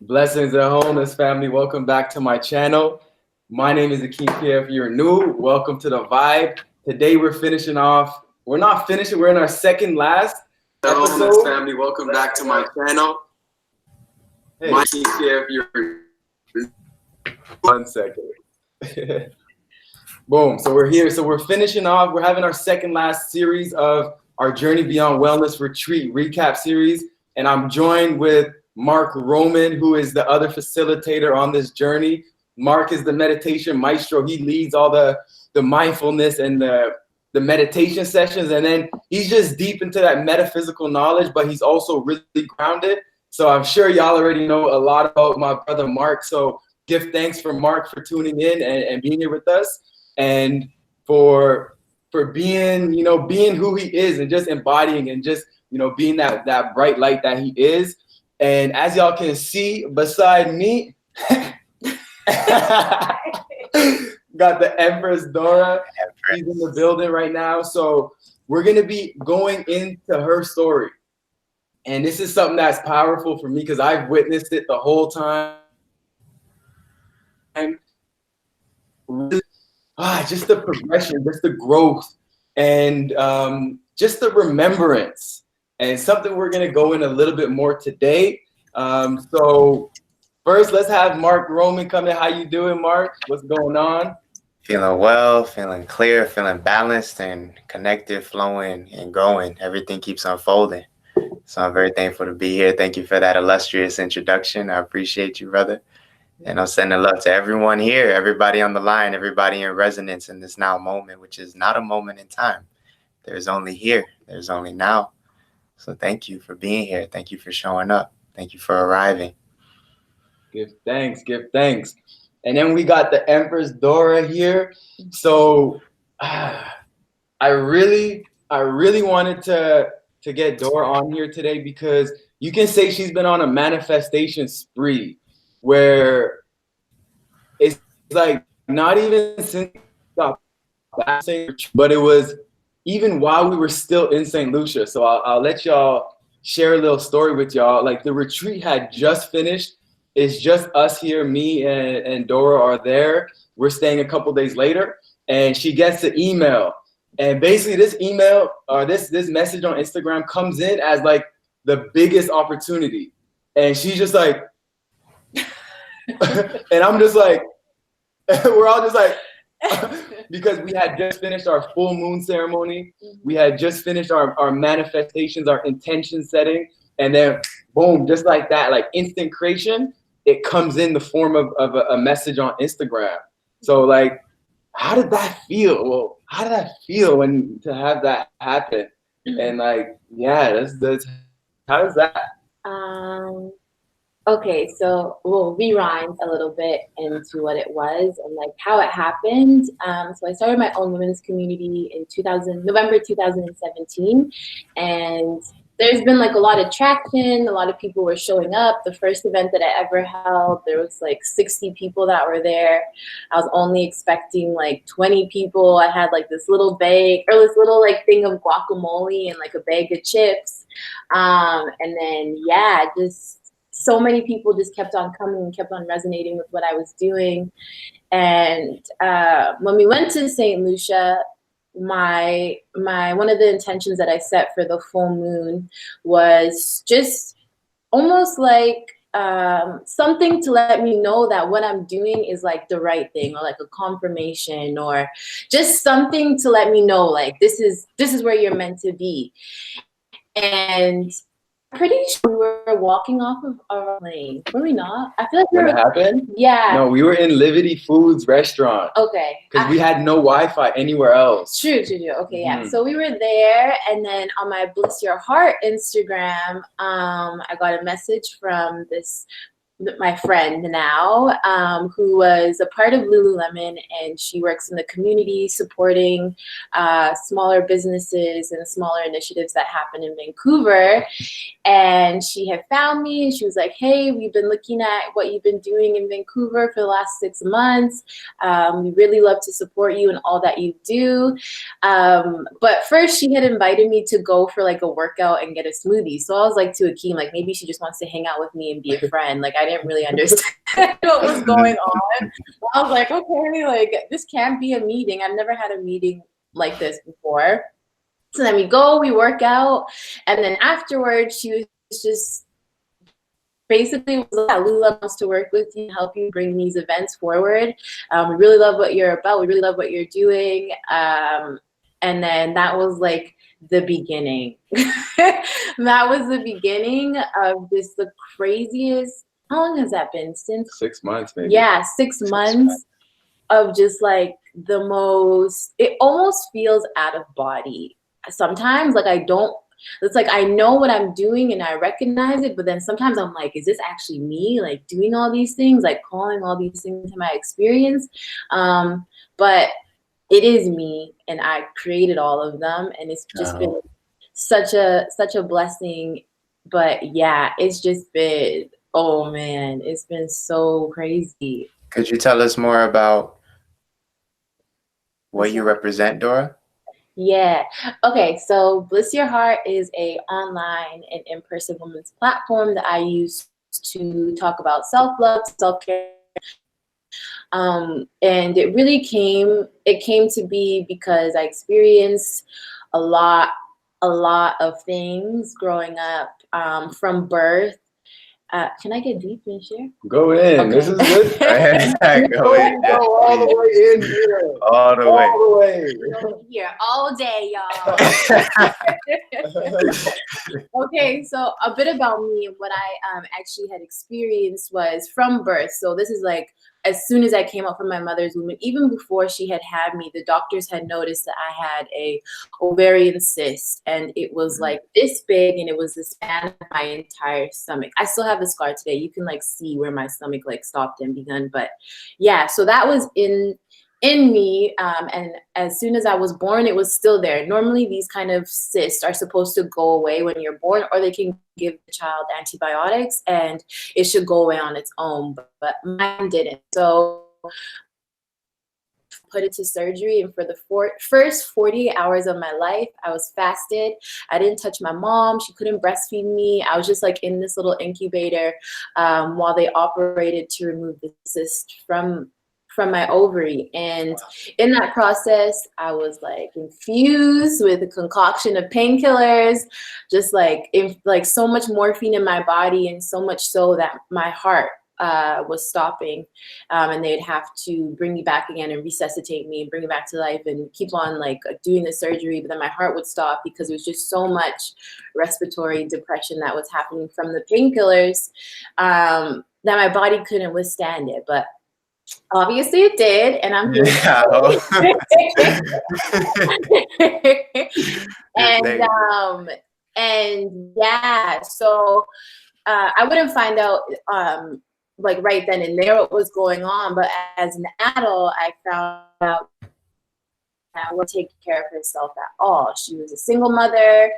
Blessings at wholeness, family. Welcome back to my channel. My name is Akeemopierre. If you're new, welcome to the vibe. Today we're finishing off. We're not finishing. We're in our second last episode. Wholeness, family. Welcome back to my channel. Hey, my Akeemopierre. If you're 1 second. Boom. So we're here. So we're finishing off. We're having our second last series of our Journey Beyond Wellness Retreat recap series, and I'm joined with Mark Roman, who is the other facilitator on this journey. Mark is the meditation maestro. He leads all the mindfulness and the meditation sessions. And then he's just deep into that metaphysical knowledge, but he's also really grounded. So I'm sure y'all already know a lot about my brother Mark. So give thanks for Mark for tuning in and being here with us, and for being, being who he is and just embodying and just, being that bright light that he is. And as y'all can see beside me, got the Empress Dora. She's in the building right now. So we're going to be going into her story. And this is something that's powerful for me because I've witnessed it the whole time. Just the progression, just the growth, and just the remembrance. And something we're going to go in a little bit more today. So first, let's have Mark Roman come in. How you doing, Mark? What's going on? Feeling well, feeling clear, feeling balanced and connected, flowing and growing. Everything keeps unfolding. So I'm very thankful to be here. Thank you for that illustrious introduction. I appreciate you, brother. And I'm sending love to everyone here, everybody on the line, everybody in resonance in this now moment, which is not a moment in time. There's only here. There's only now. So thank you for being here. Thank you for showing up. Thank you for arriving. Give thanks. Give thanks. And then we got the Empress Dora here. So I really wanted to get Dora on here today because you can say she's been on a manifestation spree where it's like not even since but it was even while we were still in Saint Lucia. So I'll let y'all share a little story with y'all. Like the retreat had just finished. It's just us here. Me and Dora are there. We're staying a couple days later, and she gets the email. And basically this email or this message on Instagram comes in as like the biggest opportunity. And she's just like, and I'm just like, we're all just like, because we had just finished our full moon ceremony. We had just finished our manifestations, our intention setting. And then boom, just like that, like instant creation, it comes in the form of a message on Instagram. So like, how did that feel? Well, how did that feel when to have that happen? And like, yeah, that's how does that? Okay, so we'll rewind a little bit into what it was and like how it happened. So I started my own women's community in November 2017, and there's been like a lot of traction. A lot of people were showing up. The first event that I ever held, there was like 60 people that were there. I was only expecting like 20 people. I had like this little bag or this little like thing of guacamole and like a bag of chips. And then, yeah, just so many people just kept on coming and kept on resonating with what I was doing. And when we went to Saint Lucia, my one of the intentions that I set for the full moon was just almost like something to let me know that what I'm doing is like the right thing, or like a confirmation, or just something to let me know like this is where you're meant to be. And pretty sure we were walking off of our lane. Were we not? I feel like when it happened? Yeah. No, we were in Livity Foods restaurant. Okay. Because we had no Wi-Fi anywhere else. True. Okay, yeah. So we were there, and then on my Bless Your Heart Instagram, I got a message from my friend now, who was a part of Lululemon, and she works in the community supporting smaller businesses and smaller initiatives that happen in Vancouver. And she had found me, and she was like, hey, we've been looking at what you've been doing in Vancouver for the last 6 months. We really love to support you in all that you do. But first she had invited me to go for like a workout and get a smoothie. So I was like to Akeem, like maybe she just wants to hang out with me and be a friend. Like I didn't really understand what was going on. I was like, okay, like this can't be a meeting. I've never had a meeting like this before. So then we go, we work out, and then afterwards she was just basically was like, Lula wants to work with you, help you bring these events forward. We really love what you're about. We really love what you're doing. And then that was like the beginning. That was the beginning of just the craziest. How long has that been? Since 6 months, maybe. Yeah, 6 months of just like the most. It almost feels out of body sometimes. Like it's like I know what I'm doing and I recognize it, but then sometimes I'm like, is this actually me? Like doing all these things, like calling all these things to my experience. But it is me, and I created all of them, and it's just been such a blessing. But yeah, it's just been, oh man, it's been so crazy. Could you tell us more about what you represent, Dora? Yeah. Okay. So Bliss Your Heart is a online and in-person women's platform that I use to talk about self-love, self-care. And it really came to be because I experienced a lot of things growing up, from birth. Can I get deep and share? Go in. Okay. This is good. Go in. Go all the way in here. All the way. Here all day, y'all. Okay, so a bit about me and what I actually had experienced was from birth. So this is like as soon as I came out from my mother's womb, and even before she had me, the doctors had noticed that I had a ovarian cyst, and it was like this big, and it was the span of my entire stomach. I still have the scar today. You can like see where my stomach like stopped and begun. But yeah, so that was in me, and as soon as I was born, it was still there. Normally these kind of cysts are supposed to go away when you're born, or they can give the child antibiotics and it should go away on its own, but mine didn't. So put it to surgery, and for the first 48 hours of my life, I was fasted. I didn't touch my mom. She couldn't breastfeed me. I was just like in this little incubator while they operated to remove the cyst from my ovary. And in that process, I was like infused with a concoction of painkillers, just like so much morphine in my body, and so much so that my heart was stopping, and they'd have to bring me back again and resuscitate me and bring me back to life and keep on like doing the surgery. But then my heart would stop because it was just so much respiratory depression that was happening from the painkillers, that my body couldn't withstand it. But obviously it did, and I'm here. And yeah, so I wouldn't find out like right then and there what was going on, but as an adult, I found out that wasn't taking care of herself at all. She was a single mother,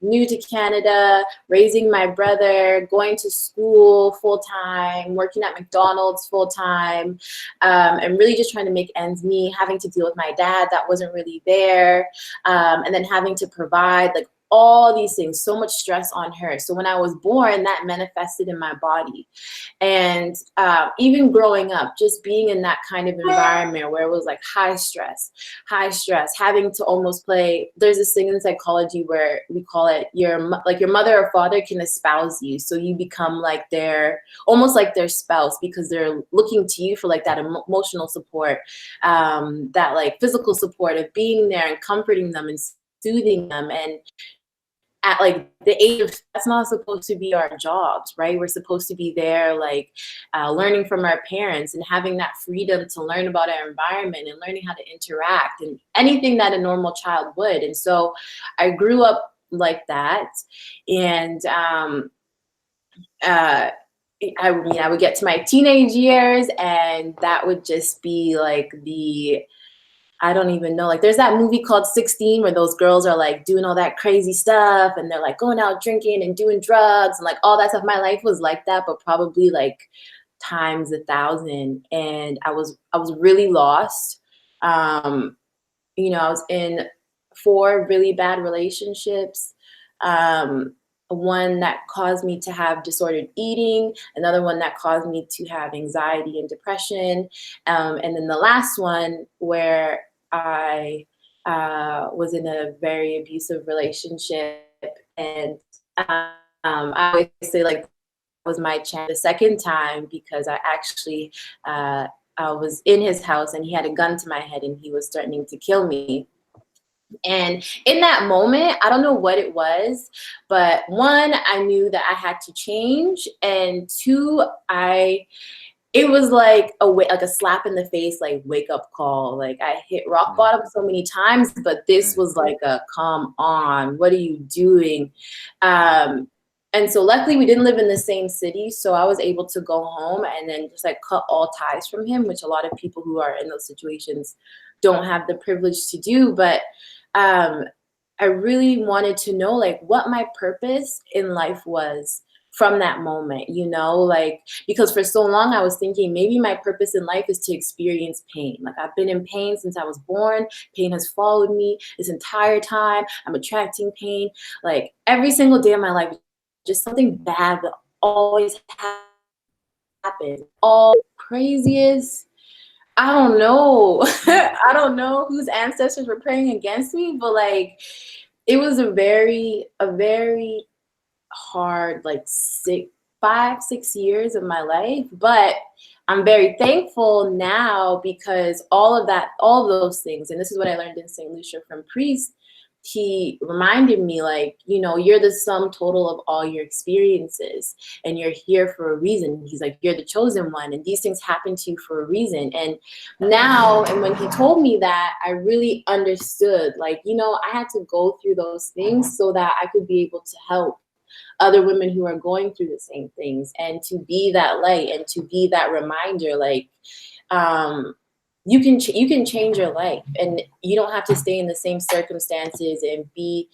new to Canada, raising my brother, going to school full-time, working at McDonald's full-time, and really just trying to make ends meet, having to deal with my dad that wasn't really there, and then having to provide like all these things, so much stress on her. So when I was born, that manifested in my body. And even growing up, just being in that kind of environment where it was like high stress, having to almost play, there's this thing in psychology where we call it your mother or father can espouse you. So you become like almost like their spouse, because they're looking to you for like that emotional support, that like physical support of being there and comforting them and soothing them. And at like the age of, that's not supposed to be our jobs, right? We're supposed to be there like learning from our parents and having that freedom to learn about our environment and learning how to interact and anything that a normal child would. And so I grew up like that. And I would get to my teenage years, and that would just be like I don't even know. Like there's that movie called 16 where those girls are like doing all that crazy stuff and they're like going out drinking and doing drugs and like all that stuff. My life was like that, but probably like times 1,000. And I was really lost. I was in 4 really bad relationships. one that caused me to have disordered eating, another one that caused me to have anxiety and depression, and then the last one where I was in a very abusive relationship. And I always say, like, was my chance the second time, because I actually I was in his house and he had a gun to my head and he was threatening to kill me. And in that moment, I don't know what it was, but one, I knew that I had to change, and two, it was like a slap in the face, like wake up call. Like I hit rock bottom so many times, but this was like a come on, what are you doing? And so luckily we didn't live in the same city, so I was able to go home and then just like cut all ties from him, which a lot of people who are in those situations don't have the privilege to do. But I really wanted to know like what my purpose in life was from that moment, you know, like, because for so long I was thinking maybe my purpose in life is to experience pain. Like I've been in pain since I was born. Pain has followed me this entire time. I'm attracting pain. Like every single day of my life, just something bad that always happens. All craziest. I don't know. I don't know whose ancestors were praying against me, but like it was a very hard, like 5-6 years of my life. But I'm very thankful now because all of those things, and this is what I learned in Saint Lucia from priest. He reminded me, like, you know, you're the sum total of all your experiences and you're here for a reason. He's like, you're the chosen one and these things happen to you for a reason. And now, and when he told me that, I really understood, like, you know, I had to go through those things so that I could be able to help other women who are going through the same things, and to be that light and to be that reminder, like, you can change your life, and you don't have to stay in the same circumstances and be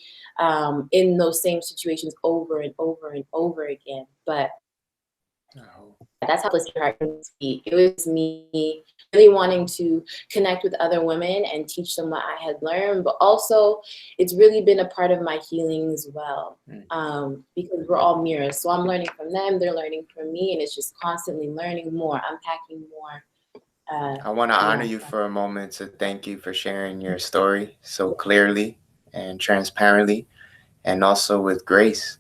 in those same situations over and over and over again. But that's how Listening Heart can speak. It was me really wanting to connect with other women and teach them what I had learned, but also it's really been a part of my healing as well, because we're all mirrors. So I'm learning from them, they're learning from me, and it's just constantly learning more, unpacking more. I want to honor you for a moment to thank you for sharing your story so clearly and transparently, and also with grace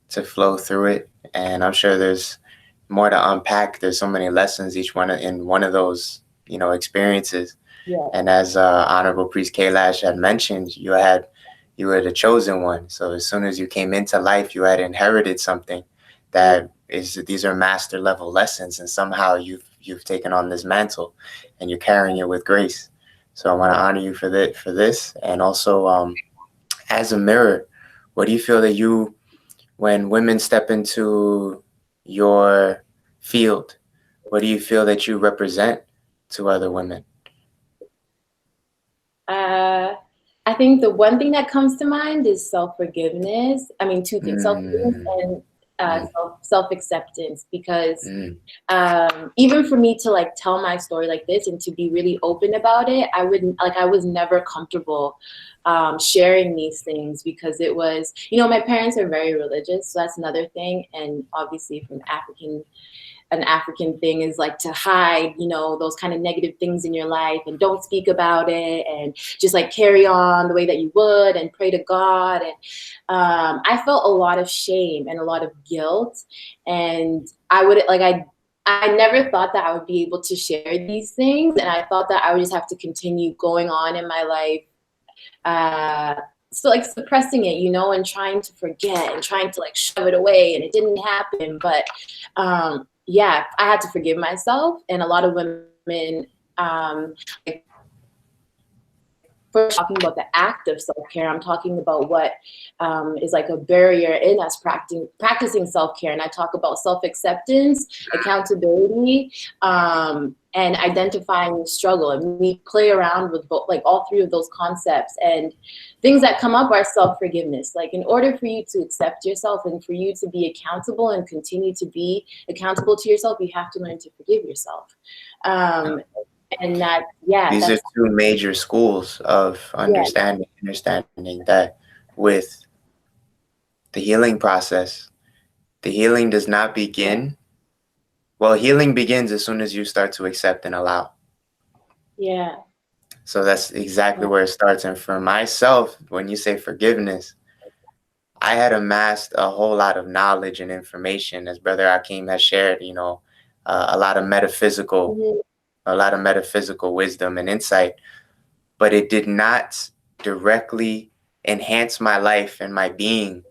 to flow through it. And I'm sure there's more to unpack. There's so many lessons each one in one of those, you know, experiences. Yeah. And as Honorable Priest Kailash had mentioned, you were the chosen one. So as soon as you came into life, you had inherited something that these are master level lessons, and somehow you've taken on this mantle and you're carrying it with grace. So I want to honor you for this. And also, as a mirror, what do you feel that when women step into your field, what do you feel that you represent to other women? I think the one thing that comes to mind is self-forgiveness. I mean, two things, self-forgiveness and self-acceptance, because even for me to like tell my story like this and to be really open about it, I was never comfortable sharing these things, because it was, you know, my parents are very religious, so that's another thing. And obviously from an African thing is like to hide, you know, those kind of negative things in your life and don't speak about it and just like carry on the way that you would and pray to God. And I felt a lot of shame and a lot of guilt, and I never thought that I would be able to share these things, and I thought that I would just have to continue going on in my life, so like suppressing it, you know, and trying to forget and trying to like shove it away, and it didn't happen. But yeah, I had to forgive myself, and a lot of women, like, first talking about the act of self-care, I'm talking about what is like a barrier in us practicing self-care. And I talk about self-acceptance, accountability, and identifying the struggle. And we play around with both, like all three of those concepts. And things that come up are self-forgiveness. Like in order for you to accept yourself and for you to be accountable and continue to be accountable to yourself, you have to learn to forgive yourself. And that, yeah. These are two major schools of understanding that with the healing process. The healing does not begin. Well, healing begins as soon as you start to accept and allow. Yeah. So that's exactly where it starts. And for myself, when you say forgiveness, I had amassed a whole lot of knowledge and information, as Brother Akeem has shared, you know, a lot of metaphysical, a lot of metaphysical wisdom and insight, but it did not directly enhance my life and my being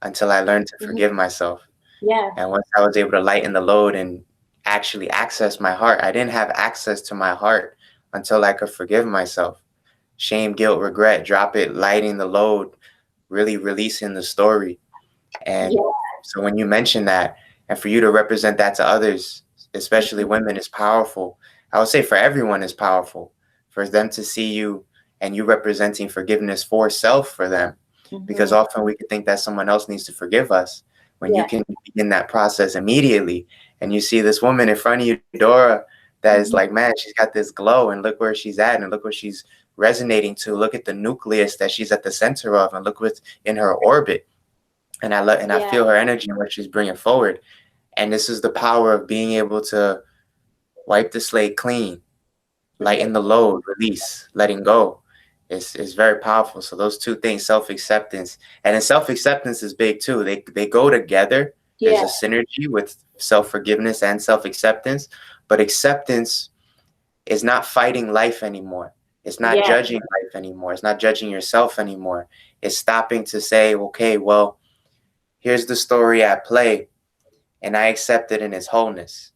until I learned to forgive myself. Yeah. And once I was able to lighten the load and actually access my heart, I didn't have access to my heart until I could forgive myself. Shame, guilt, regret, drop it, lighting the load, really releasing the story. And so when you mention that, and for you to represent that to others, especially women, is powerful. I would say for everyone is powerful. For them to see you and you representing forgiveness for self for them. Because often we could think that someone else needs to forgive us. When you can begin that process immediately and you see this woman in front of you, Dora, that is like, man, she's got this glow and look where she's at and look where she's resonating to. Look at the nucleus that she's at the center of and look what's in her orbit. And I feel her energy and what she's bringing forward. And this is the power of being able to wipe the slate clean, lighten the load, release, letting go. Is very powerful. So those two things, self-acceptance, and then self-acceptance is big too. They go together. There's a synergy with self-forgiveness and self-acceptance, but acceptance is not fighting life anymore. It's not judging life anymore. It's not judging yourself anymore. It's stopping to say, okay, well, here's the story at play, and I accept it in its wholeness.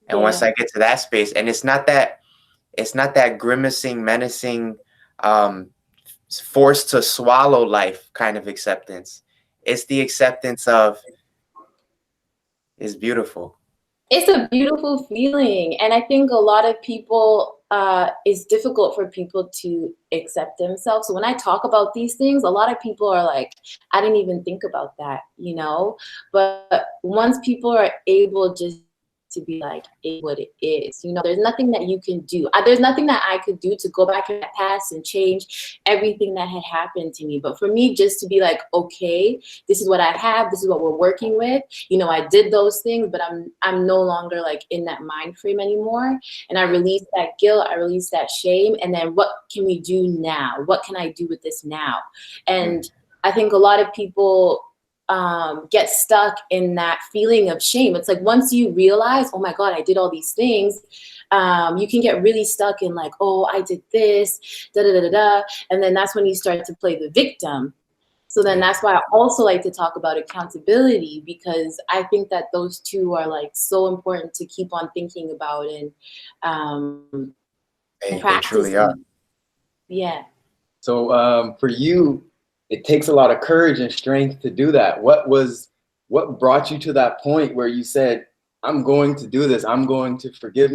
And once I get to that space, and it's not that grimacing, menacing, forced to swallow life kind of acceptance. It's the acceptance of it's beautiful. It's a beautiful feeling. And I think a lot of people, it's difficult for people to accept themselves. So when I talk about these things, a lot of people are like, I didn't even think about that, you know? But once people are able just to be like, it what it is, you know, there's nothing that you can do. There's nothing that I could do to go back in the past and change everything that had happened to me. But for me, just to be like, okay, this is what I have, this is what we're working with. You know, I did those things, but I'm no longer like in that mind frame anymore. And I release that guilt, I release that shame. And then what can we do now? What can I do with this now? And I think a lot of people get stuck in that feeling of shame. It's like once you realize, oh my God, I did all these things, you can get really stuck in like, oh, I did this, da da da da da. And then that's when you start to play the victim. So then that's why I also like to talk about accountability, because I think that those two are like so important to keep on thinking about and They practicing. truly are. Yeah. So for you, it takes a lot of courage and strength to do that. What brought you to that point where you said, I'm going to do this. I'm going to forgive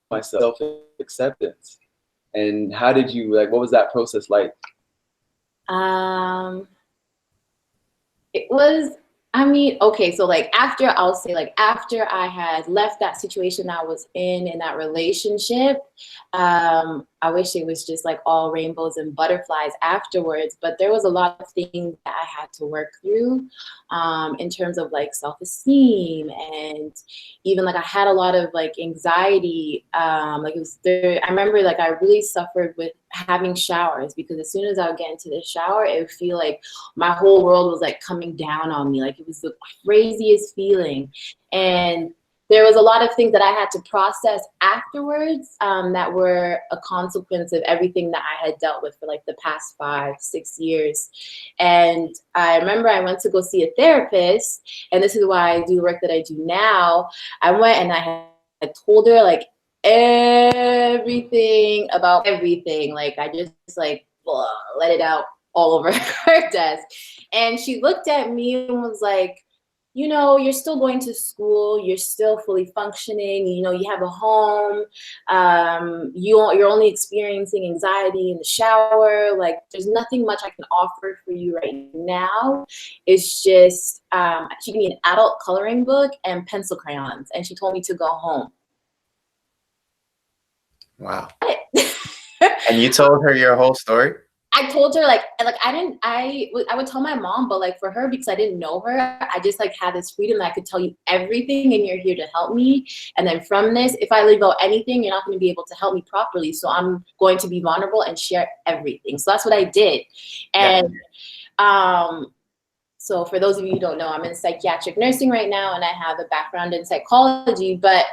myself, acceptance. And how did you, like, what was that process like? It was, I mean, okay, so like after, I'll say like after I had left that situation I was in that relationship, I wish it was just like all rainbows and butterflies afterwards, but there was a lot of things that I had to work through in terms of like self-esteem, and even like I had a lot of like anxiety. Like it was there, I remember like I really suffered with having showers, because as soon as I would get into the shower, it would feel like my whole world was like coming down on me. Like it was the craziest feeling. And there was a lot of things that I had to process afterwards that were a consequence of everything that I had dealt with for like the past 5-6 years. And I remember I went to go see a therapist, and this is why I do the work that I do now. I went and I had told her like everything about everything. Like I just like let it out all over her desk. And she looked at me and was like, you know, you're still going to school, you're still fully functioning, you know, you have a home, you're only experiencing anxiety in the shower, like there's nothing much I can offer for you right now. It's just, she gave me an adult coloring book and pencil crayons, and she told me to go home. Wow. And you told her your whole story? I told her like I would tell my mom, but like for her, because I didn't know her, I just like had this freedom that I could tell you everything and you're here to help me. And then from this, if I leave out anything, you're not going to be able to help me properly. So I'm going to be vulnerable and share everything. So that's what I did. And so for those of you who don't know, I'm in psychiatric nursing right now, and I have a background in psychology, but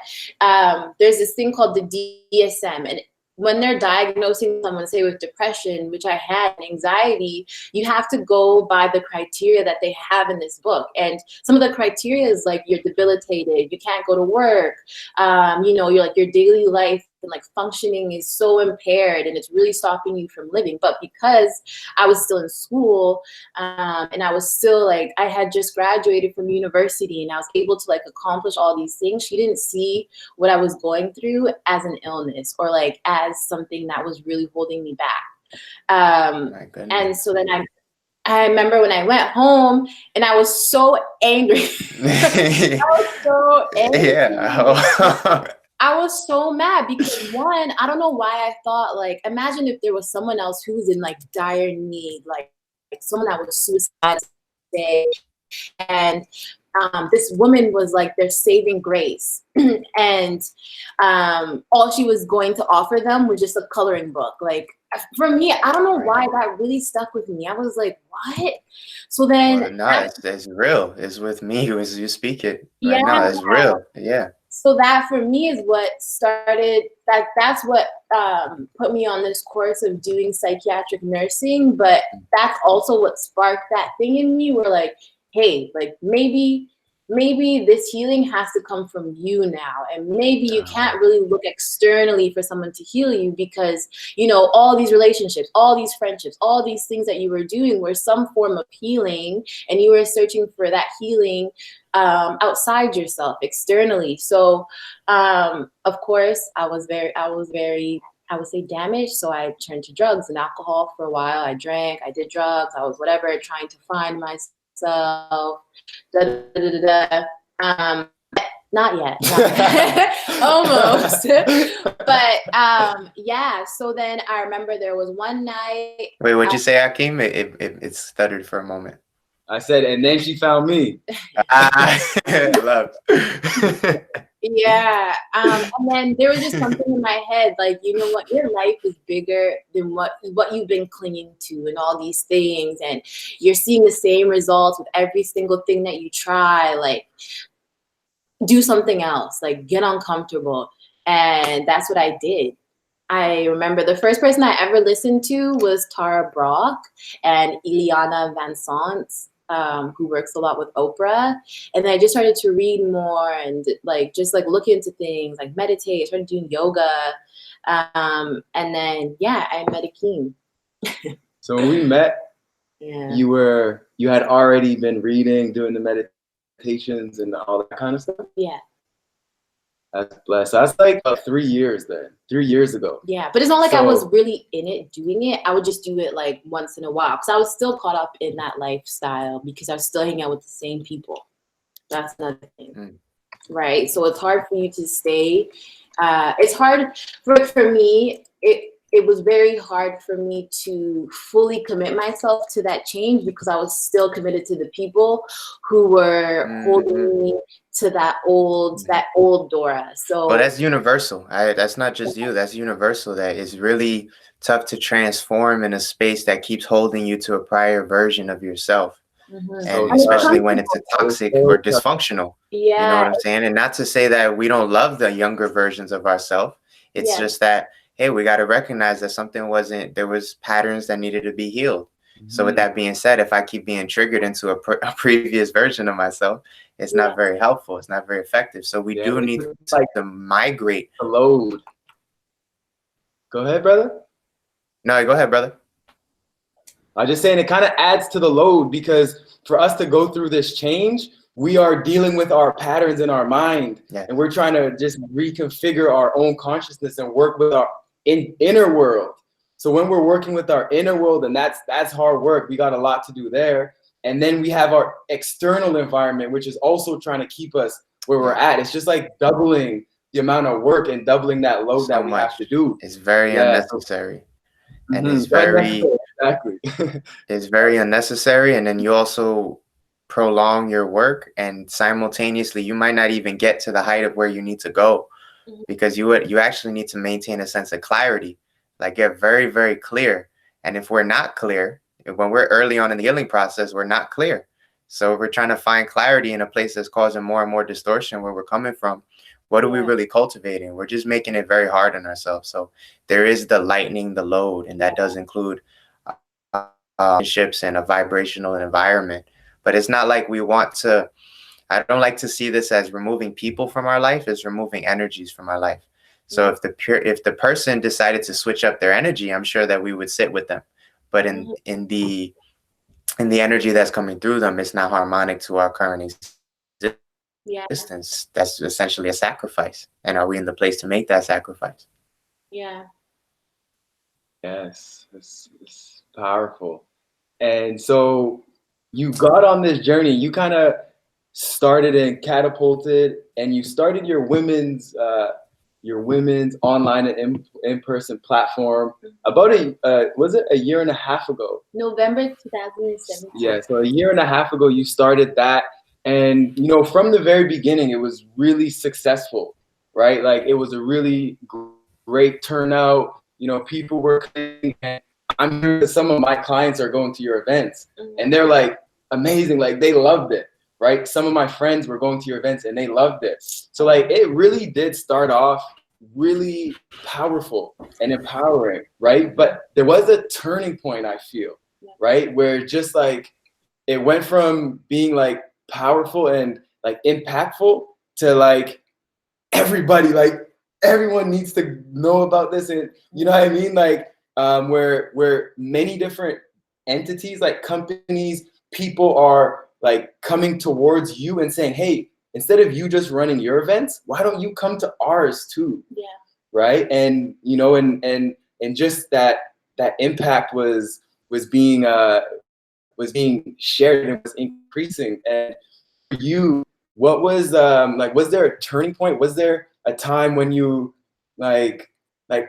there's this thing called the DSM. And when they're diagnosing someone, say with depression, which I had, and anxiety, you have to go by the criteria that they have in this book. And some of the criteria is like you're debilitated, you can't go to work, you know, you're like your daily life and like functioning is so impaired and it's really stopping you from living. But because I was still in school and I was still like, I had just graduated from university and I was able to like accomplish all these things, she didn't see what I was going through as an illness or like as something that was really holding me back. And so then I remember when I went home and I was so angry. I was so angry. Yeah. I was so mad because one, I don't know why I thought like, imagine if there was someone else who was in like dire need, like someone that was suicide, and this woman was like their saving grace, and all she was going to offer them was just a coloring book. Like for me, I don't know why that really stuck with me. I was like, what? So then, it's real. It's with me as you speak it right now. It's real. Yeah. So that for me is what started, that's what put me on this course of doing psychiatric nursing. But that's also what sparked that thing in me where like, hey, like maybe this healing has to come from you now. And maybe you can't really look externally for someone to heal you because, you know, all these relationships, all these friendships, all these things that you were doing were some form of healing, and you were searching for that healing outside yourself, externally. So, of course, I was very, I would say damaged. So I turned to drugs and alcohol for a while. I drank, I did drugs, I was whatever, trying to find myself. Not yet. Almost. But yeah, so then I remember there was one night. Wait, what'd you say, Akeem? It stuttered for a moment. I said, and then she found me. Love. Yeah. And then there was just something in my head, like, you know what, your life is bigger than what you've been clinging to and all these things. And you're seeing the same results with every single thing that you try. Like, do something else, like get uncomfortable. And that's what I did. I remember the first person I ever listened to was Tara Brach and Ileana Van Sant, who works a lot with Oprah. And then I just started to read more and like just like look into things, like meditate, started doing yoga. And then yeah, I met Akeem. So when we met, you had already been reading, doing the meditations and all that kind of stuff? Yeah. That's blessed. So that's like 3 years then. 3 years ago. Yeah, but it's not like I was really in it doing it. I would just do it like once in a while because I was still caught up in that lifestyle because I was still hanging out with the same people. That's another thing. Right? So it's hard for you to stay. It's hard for me. It was very hard for me to fully commit myself to that change because I was still committed to the people who were holding me to that old Dora. So that's universal. That's not just you. That's universal. That is really tough to transform in a space that keeps holding you to a prior version of yourself. And especially when it's a toxic or dysfunctional. Yeah. You know what I'm saying? And not to say that we don't love the younger versions of ourselves. It's just that, hey, we got to recognize that there was patterns that needed to be healed. So with that being said, if I keep being triggered into a previous version of myself, it's not very helpful. It's not very effective. So we do need to migrate. The load. Go ahead, brother. No, go ahead, brother. I'm just saying it kind of adds to the load because for us to go through this change, we are dealing with our patterns in our mind. And we're trying to just reconfigure our own consciousness and work with our inner world. So when we're working with our inner world, and that's hard work, we got a lot to do there. And then we have our external environment, which is also trying to keep us where we're at. It's just like doubling the amount of work and doubling that load that we have to do. It's very unnecessary. And it's very Exactly. is very unnecessary. And then you also prolong your work, and simultaneously you might not even get to the height of where you need to go, because you actually need to maintain a sense of clarity, like get very, very clear. And if we're not clear, when we're early on in the healing process, we're not clear. So if we're trying to find clarity in a place that's causing more and more distortion where we're coming from, what are we really cultivating? We're just making it very hard on ourselves. So there is the lightening the load, and that does include relationships and a vibrational environment. But it's not like we want to, I don't like to see this as removing people from our life, it's removing energies from our life. So if the person decided to switch up their energy, I'm sure that we would sit with them. But in the energy that's coming through them, it's not harmonic to our current existence. That's essentially a sacrifice. And are we in the place to make that sacrifice? Yeah. Yes, it's powerful. And so you got on this journey, you kind of started and catapulted, and you started your women's online and in-person platform about was it a year and a half ago? November 2017. Yeah, so a year and a half ago you started that, and you know, from the very beginning it was really successful, right? Like it was a really great turnout. You know, people were coming, and I'm sure that some of my clients are going to your events, and they're like amazing, like they loved it. Right? Some of my friends were going to your events and they loved it. So like it really did start off really powerful and empowering, right? But there was a turning point, I feel, right? Where just like it went from being like powerful and like impactful to like everybody, like everyone needs to know about this. And you know what I mean? Like where many different entities, like companies, people are like coming towards you and saying, hey, instead of you just running your events, why don't you come to ours too? Yeah. Right. And you know, and just that impact was being shared and was increasing. And for you, what was like, was there a turning point? Was there a time when you like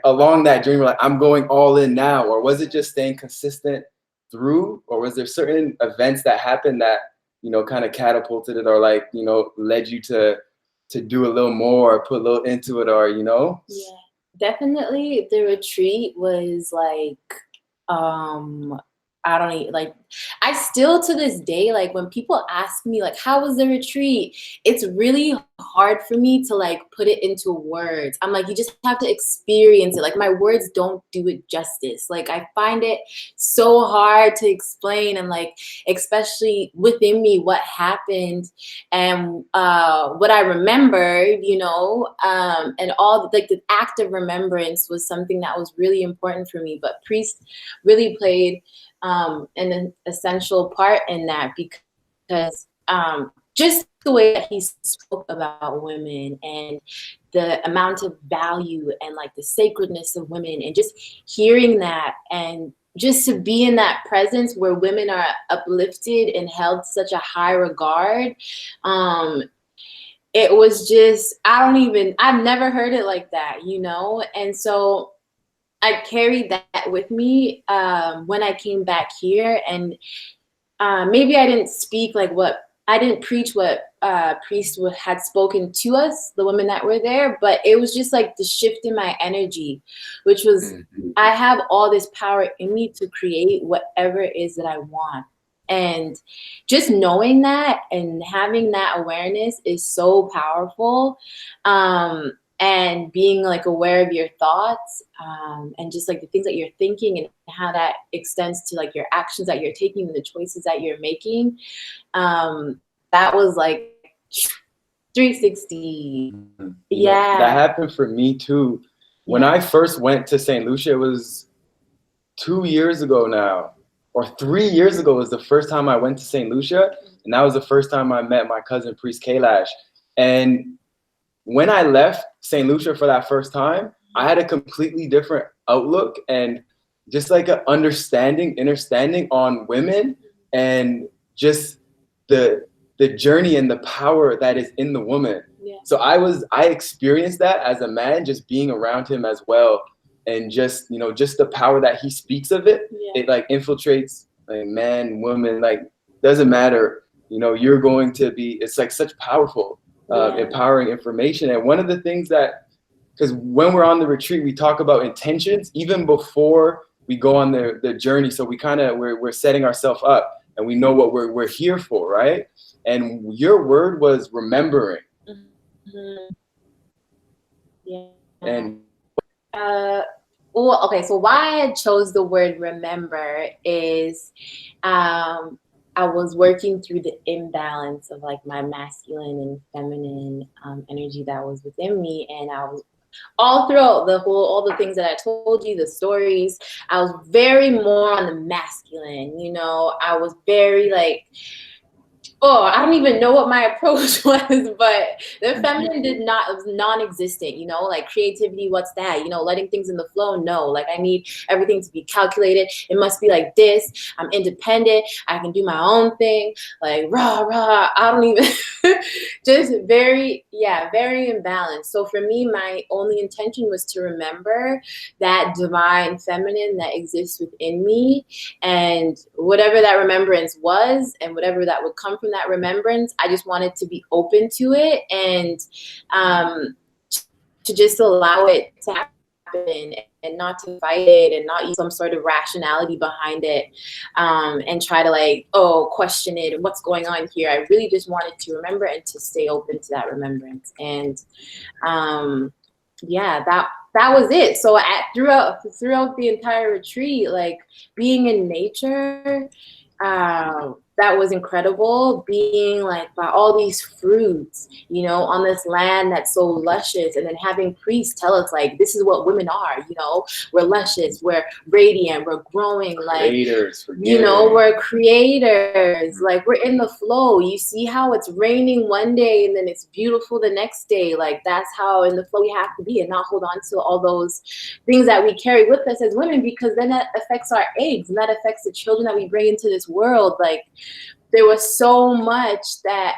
along that journey, like I'm going all in now? Or was it just staying consistent through? Or was there certain events that happened that, you know, kind of catapulted it, or like, you know, led you to do a little more, or put a little into it, or, you know? Yeah, definitely the retreat was like, I don't even, like, I still to this day, like when people ask me like, how was the retreat? It's really hard for me to like put it into words. I'm like, you just have to experience it. Like my words don't do it justice. Like I find it so hard to explain, and like, especially within me, what happened and what I remembered, you know, and all like the act of remembrance was something that was really important for me. But priest really played an essential part in that, because just the way that he spoke about women and the amount of value and like the sacredness of women, and just hearing that, and just to be in that presence where women are uplifted and held such a high regard. It was just, I've never heard it like that, you know? And so I carried that with me when I came back here, and maybe I didn't speak like I didn't preach what priest had spoken to us, the women that were there, but it was just like the shift in my energy, which was, I have all this power in me to create whatever it is that I want. And just knowing that and having that awareness is so powerful. And being like aware of your thoughts, and just like the things that you're thinking and how that extends to like your actions that you're taking and the choices that you're making. That was like 360. Yeah. That happened for me too. When I first went to Saint Lucia, it was 2 years ago now, or 3 years ago was the first time I went to Saint Lucia. And that was the first time I met my cousin, Priest Kailash. And when I left Saint Lucia for that first time, I had a completely different outlook and just like an understanding on women, and just the journey and the power that is in the woman. Yeah. So I experienced that as a man, just being around him as well. and just, you know, just the power that he speaks of it, Yeah. it like infiltrates like man, woman, like doesn't matter. You know, you're going to be, it's like such powerful, empowering information. And one of the things that, because when we're on the retreat, we talk about intentions even before we go on the journey. So we kind of, we're setting ourselves up and we know what we're here for, right? And your word was remembering. Mm-hmm. Yeah. And well, okay, so why I chose the word remember is I was working through the imbalance of like my masculine and feminine energy that was within me, and I was all throughout all the things that I told you, the stories, I was very more on the masculine, you know. I was very like, I don't even know what my approach was, but the feminine it was non-existent, you know, like creativity, what's that? You know, letting things in the flow, no. Like I need everything to be calculated. It must be like this. I'm independent. I can do my own thing. Like rah, rah. I don't even, just very imbalanced. So for me, my only intention was to remember that divine feminine that exists within me, and whatever that remembrance was and whatever that would come from that remembrance, I just wanted to be open to it and to just allow it to happen and not to fight it and not use some sort of rationality behind it and try to like, question it and what's going on here. I really just wanted to remember and to stay open to that remembrance. And that was it. So throughout the entire retreat, like being in nature, that was incredible. Being like by all these fruits, you know, on this land that's so luscious, and then having priests tell us like, this is what women are, you know, we're luscious, we're radiant, we're growing, like, you know, we're creators, like we're in the flow. You see how it's raining one day and then it's beautiful the next day. Like that's how in the flow we have to be, and not hold on to all those things that we carry with us as women, because then that affects our eggs and that affects the children that we bring into this world. Like there was so much that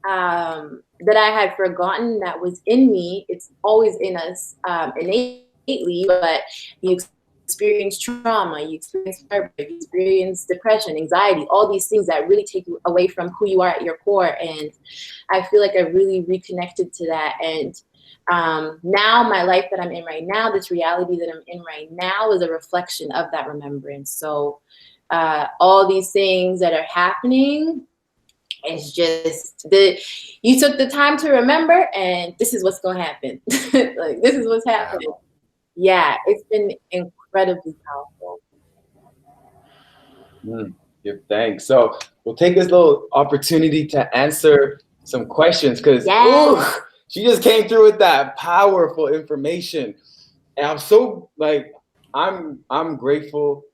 that I had forgotten that was in me. It's always in us innately, but you experience trauma, you experience heartbreak, you experience depression, anxiety, all these things that really take you away from who you are at your core. And I feel like I really reconnected to that. And now my life that I'm in right now, this reality that I'm in right now, is a reflection of that remembrance. So all these things that are happening, it's just you took the time to remember, and this is what's gonna happen. Like this is what's happening. Yeah, it's been incredibly powerful. Give thanks. So we'll take this little opportunity to answer some questions, because she just came through with that powerful information, and I'm so like I'm grateful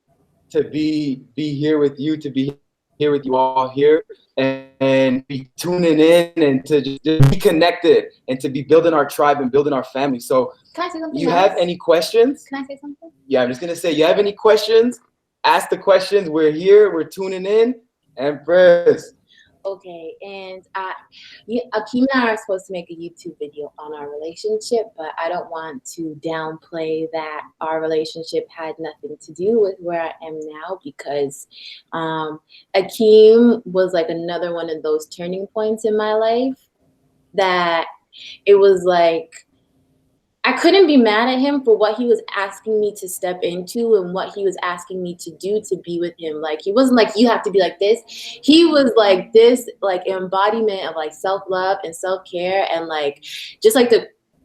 to be here with you, to be here with you all here, and be tuning in and to just be connected and to be building our tribe and building our family. So can I say something? You have any questions? Can I say something? Yeah, I'm just gonna say, you have any questions? Ask the questions. We're here. We're tuning in. Empress. Okay, and Akeem and I are supposed to make a YouTube video on our relationship, but I don't want to downplay that our relationship had nothing to do with where I am now, because Akeem was like another one of those turning points in my life that it was like, I couldn't be mad at him for what he was asking me to step into and what he was asking me to do to be with him. Like, he wasn't like, you have to be like this. He was like this, like embodiment of like self-love and self-care, and like, just like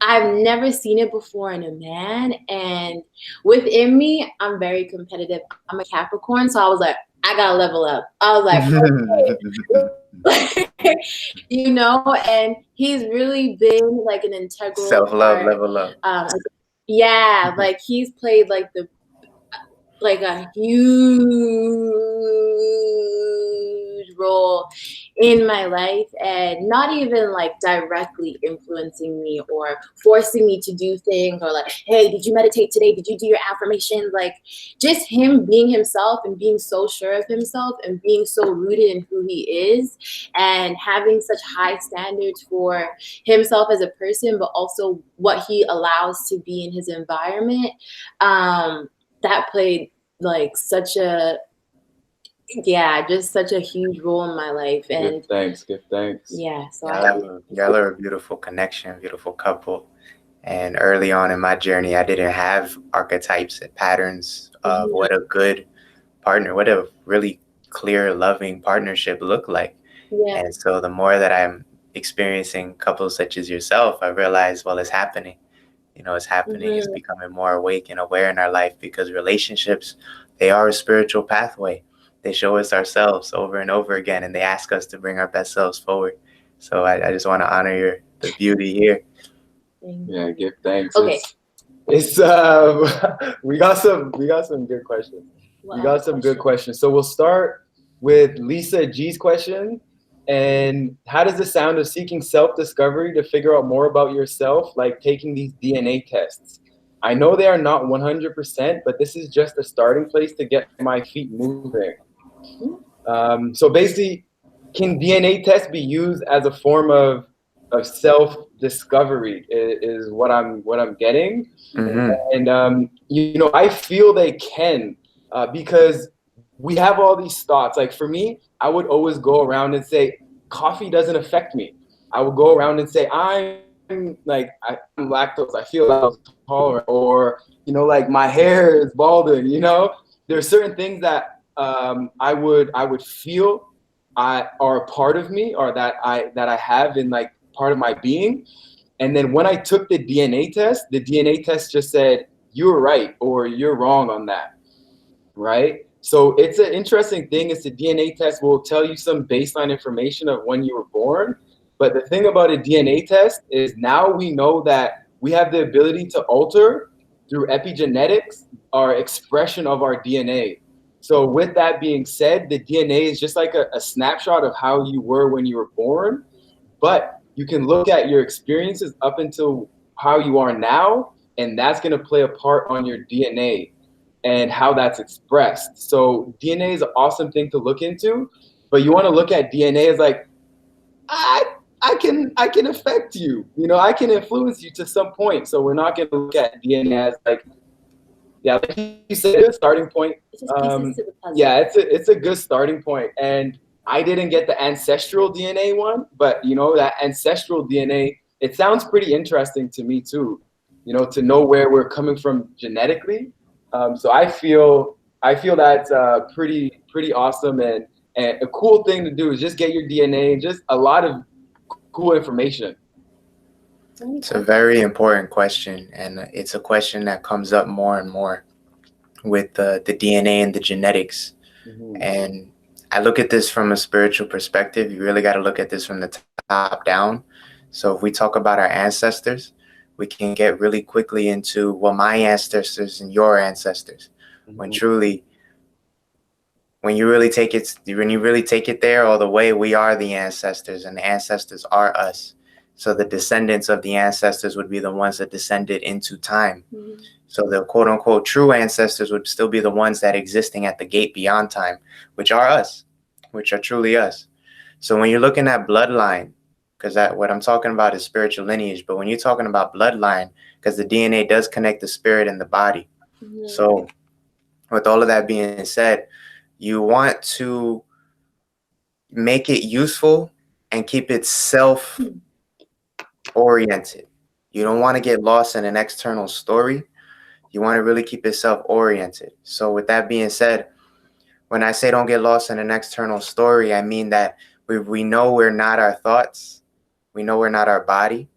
I've never seen it before in a man. And within me, I'm very competitive. I'm a Capricorn. So I was like, I gotta level up. I was like, okay. You know, and he's really been like an integral self-love part. level up. Yeah, like he's played like like a huge role in my life, and not even like directly influencing me or forcing me to do things, or like, hey, did you meditate today? Did you do your affirmations? Like, just him being himself and being so sure of himself and being so rooted in who he is, and having such high standards for himself as a person, but also what he allows to be in his environment. That played like such a, just such a huge role in my life. And Give thanks. Yeah, so y'all are a beautiful connection, beautiful couple. And early on in my journey, I didn't have archetypes and patterns of what a good partner, what a really clear, loving partnership looked like. Yeah. And so the more that I'm experiencing couples such as yourself, I realize, well, it's happening. You know, it's happening. It's becoming more awake and aware in our life, because relationships, they are a spiritual pathway. They show us ourselves over and over again, and they ask us to bring our best selves forward. So I just want to honor the beauty here. Yeah, give thanks. Okay. It's we got some good questions. Good questions. So we'll start with Lisa G's question. And how does the sound of seeking self-discovery to figure out more about yourself, like taking these DNA tests? I know they are not 100%, but this is just a starting place to get my feet moving. So basically, can DNA tests be used as a form of self-discovery? Is what I'm getting. And you know, I feel they can, because we have all these thoughts. Like for me, I would always go around and say, coffee doesn't affect me. I would go around and say, I'm lactose. I feel lactose tolerant, or you know, like my hair is balding. You know, there's certain things that I would feel are a part of me, or that I have in like part of my being. And then when I took the DNA test just said, you're right or you're wrong on that, right? So it's an interesting thing. It's the DNA test will tell you some baseline information of when you were born. But the thing about a DNA test is now we know that we have the ability to alter through epigenetics our expression of our DNA. So with that being said, the DNA is just like a snapshot of how you were when you were born. But you can look at your experiences up until how you are now, and that's going to play a part on your DNA and how that's expressed. So DNA is an awesome thing to look into, but you want to look at DNA as like, I can affect you. You know, I can influence you to some point. So we're not going to look at DNA as like, yeah, like you said, it's a starting point. Yeah, it's a good starting point. And I didn't get the ancestral DNA one, but you know, that ancestral DNA, it sounds pretty interesting to me too, you know, to know where we're coming from genetically. So I feel that's pretty awesome, and a cool thing to do is just get your DNA and just a lot of cool information. It's a very important question, and it's a question that comes up more and more with the DNA and the genetics. And I look at this from a spiritual perspective. You really got to look at this from the top down. So if we talk about our ancestors, we can get really quickly into, well, my ancestors and your ancestors. When truly, when you really take it there all the way, we are the ancestors and the ancestors are us. So the descendants of the ancestors would be the ones that descended into time. So the quote unquote true ancestors would still be the ones that existing at the gate beyond time, which are us, which are truly us. So when you're looking at bloodline, because what I'm talking about is spiritual lineage, but when you're talking about bloodline, because the DNA does connect the spirit and the body. So with all of that being said, you want to make it useful and keep it self-oriented. You don't want to get lost in an external story. You want to really keep it self-oriented. So with that being said, when I say don't get lost in an external story, I mean that we know we're not our thoughts. We know we're not our body.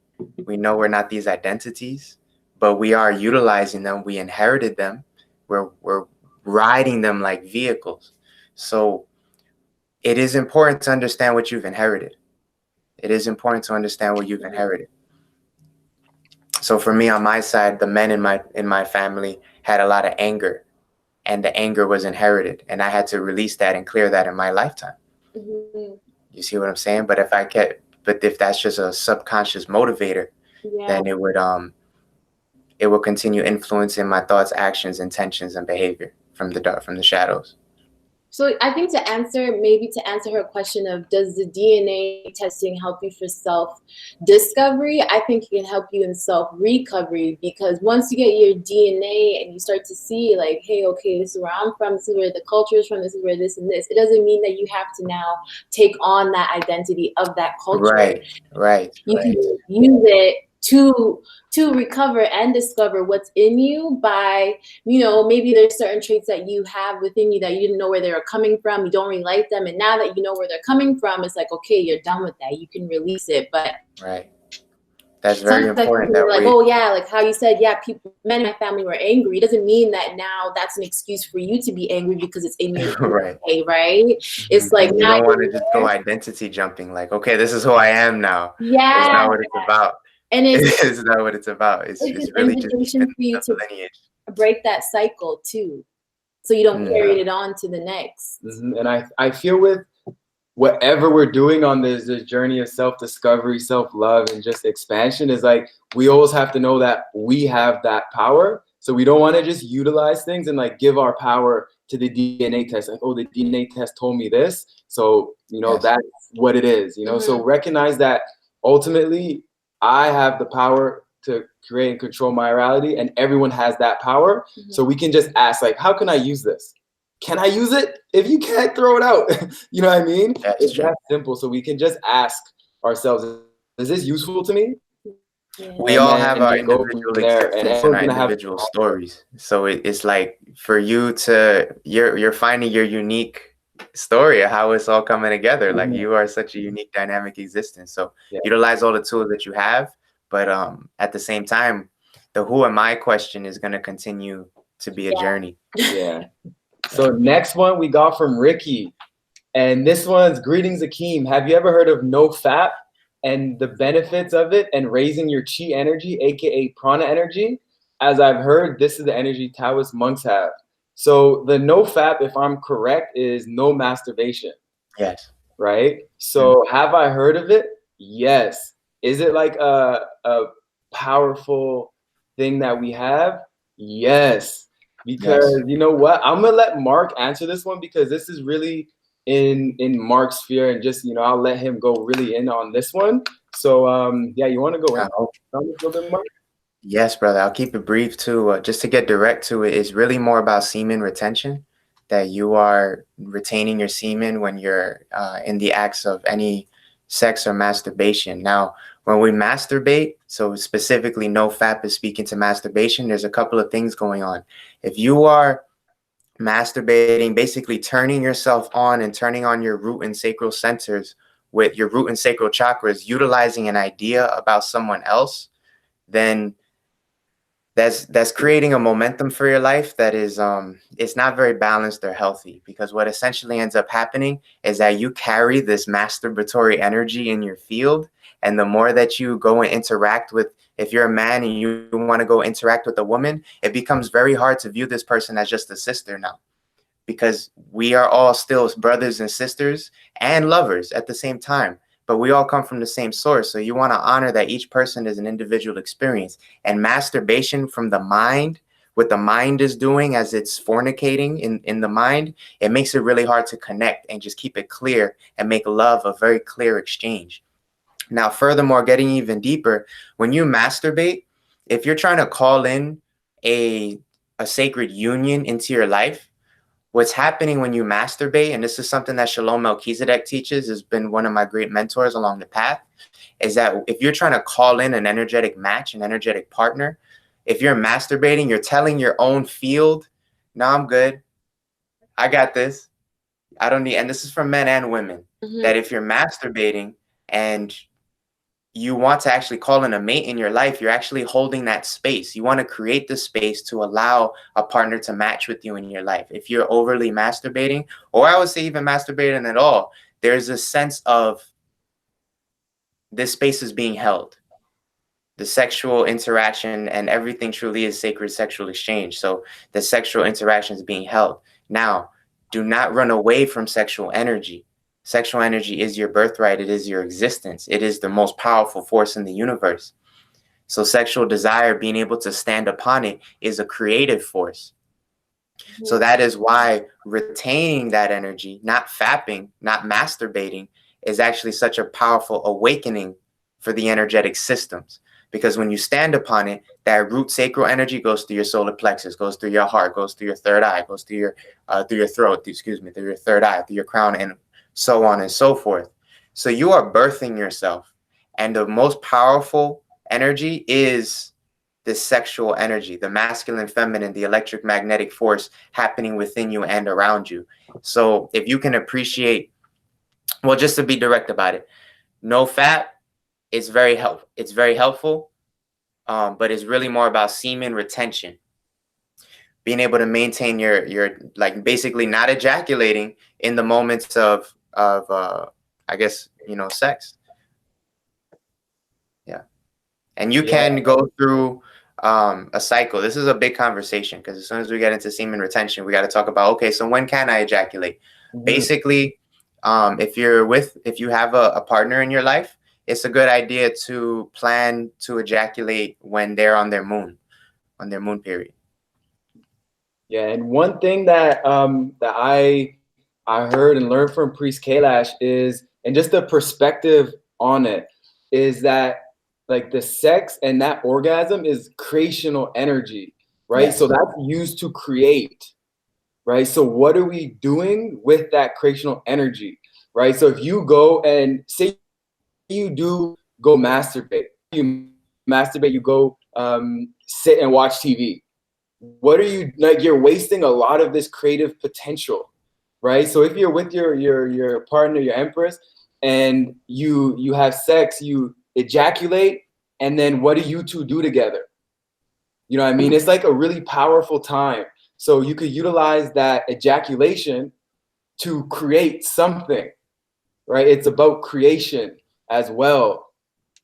We know we're not these identities, but we are utilizing them. We inherited them. We're riding them like vehicles. So it is important to understand what you've inherited. It is important to understand what you've inherited. So for me, on my side, the men in my family had a lot of anger. and the anger was inherited, and I had to release that and clear that in my lifetime. Mm-hmm. You see what I'm saying? But if that's just a subconscious motivator, then it would continue influencing my thoughts, actions, intentions, and behavior from the shadows. So I think to answer her question of does the DNA testing help you for self-discovery, I think it can help you in self-recovery, because once you get your DNA and you start to see like, hey, okay, this is where I'm from, this is where the culture is from, this is where this and this, it doesn't mean that you have to now take on that identity of that culture. Right. You can use it to recover and discover what's in you by, maybe there's certain traits that you have within you that you didn't know where they were coming from. You don't really like them. And now that you know where they're coming from, it's like, okay, you're done with that. You can release it. But that's very important. That like, oh yeah, like how you said, yeah, men in my family were angry. It doesn't mean that now that's an excuse for you to be angry because it's in your DNA, right? It's like, you don't want to just go identity jumping, like, okay, this is who I am now. Yeah. It's not what it's about. And it's not what it's about. It's really just for you to lineage. Break that cycle too, so you don't carry it on to the next. And I feel with whatever we're doing on this journey of self-discovery, self-love, and just expansion, is like we always have to know that we have that power. So we don't want to just utilize things and like give our power to the DNA test. Like, oh, the DNA test told me this, so that's what it is. So recognize that ultimately I have the power to create and control my reality, and everyone has that power. So we can just ask, like, how can I use this? Can I use it? If you can't, throw it out. You know what I mean? It's that simple. So we can just ask ourselves, is this useful to me? We all have our individual existence and our individual stories. So it's like for you you're finding your unique story of how it's all coming together. Like you are such a unique dynamic existence. So utilize all the tools that you have, but at the same time, the who am I question is going to continue to be a journey. So next one we got from Ricky, and this one's greetings Akeem. Have you ever heard of no fap and the benefits of it and raising your chi energy, aka prana energy? As I've heard, this is the energy Taoist monks have. So the no fap, if I'm correct, is no masturbation. Yes. Right? So have I heard of it? Yes. Is it like a powerful thing that we have? Yes. Because you know what? I'm gonna let Mark answer this one, because this is really in Mark's sphere, and just I'll let him go really in on this one. So you want to go in a little bit, Mark? Yes, brother. I'll keep it brief too. Just to get direct to it, it's really more about semen retention, that you are retaining your semen when you're in the acts of any sex or masturbation. Now, when we masturbate, so specifically no fap is speaking to masturbation, there's a couple of things going on. If you are masturbating, basically turning yourself on and turning on your root and sacral centers with your root and sacral chakras, utilizing an idea about someone else, then that's creating a momentum for your life that is it's not very balanced or healthy, because what essentially ends up happening is that you carry this masturbatory energy in your field, and the more that you go and interact with, if you're a man and you want to go interact with a woman, it becomes very hard to view this person as just a sister now, because we are all still brothers and sisters and lovers at the same time. But we all come from the same source. So you want to honor that each person is an individual experience. And masturbation from the mind, what the mind is doing as it's fornicating in the mind, it makes it really hard to connect and just keep it clear and make love a very clear exchange. Now, furthermore, getting even deeper, when you masturbate, if you're trying to call in a sacred union into your life, what's happening when you masturbate, and this is something that Shalom Melchizedek teaches, has been one of my great mentors along the path, is that if you're trying to call in an energetic match, an energetic partner, if you're masturbating, you're telling your own field, no, I'm good. I got this. I don't need, and this is for men and women, that if you're masturbating and you want to actually call in a mate in your life, you're actually holding that space. You want to create the space to allow a partner to match with you in your life. If you're overly masturbating, or I would say even masturbating at all, there's a sense of this space is being held. the sexual interaction and everything truly is sacred sexual exchange. So the sexual interaction is being held. Now, do not run away from sexual energy. Sexual energy is your birthright. It is your existence. It is the most powerful force in the universe. So sexual desire, being able to stand upon it, is a creative force. So that is why retaining that energy, not fapping, not masturbating, is actually such a powerful awakening for the energetic systems. Because when you stand upon it, that root sacral energy goes through your solar plexus, goes through your heart, goes through your third eye, goes through your throat, through your third eye, through your crown, and so on and so forth. So you are birthing yourself. And the most powerful energy is this sexual energy, the masculine, feminine, the electric magnetic force happening within you and around you. So if you can appreciate, well, just to be direct about it, no fat, it's very helpful, but it's really more about semen retention, being able to maintain your like basically not ejaculating in the moments of I guess, sex. Yeah. And you can go through a cycle. This is a big conversation because as soon as we get into semen retention, we got to talk about, okay, so when can I ejaculate? Basically, if you have a partner in your life, it's a good idea to plan to ejaculate when they're on their moon period. Yeah, and one thing that that I heard and learned from Priest Kailash is, and just the perspective on it, is that like the sex and that orgasm is creational energy, right? Yes. So that's used to create, right? So what are we doing with that creational energy, right? So if you go and say you do go masturbate, you go sit and watch TV. What are you, like, you're wasting a lot of this creative potential, right? So if you're with your partner, your Empress, and you have sex, you ejaculate, and then what do you two do together? You know what I mean? It's like a really powerful time. So you could utilize that ejaculation to create something, right? It's about creation as well.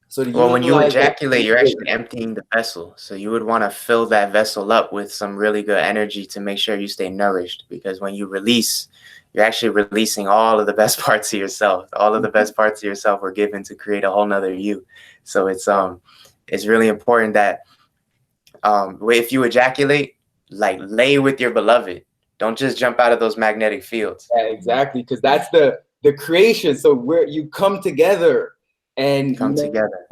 So Well, when you ejaculate, you're actually emptying the vessel. So you would want to fill that vessel up with some really good energy to make sure you stay nourished. Because when you release, you're actually releasing all of the best parts of yourself. All of the best parts of yourself were given to create a whole nother you. So it's really important that if you ejaculate, like, lay with your beloved. Don't just jump out of those magnetic fields. Yeah, exactly, because that's the creation. So where you come together and together.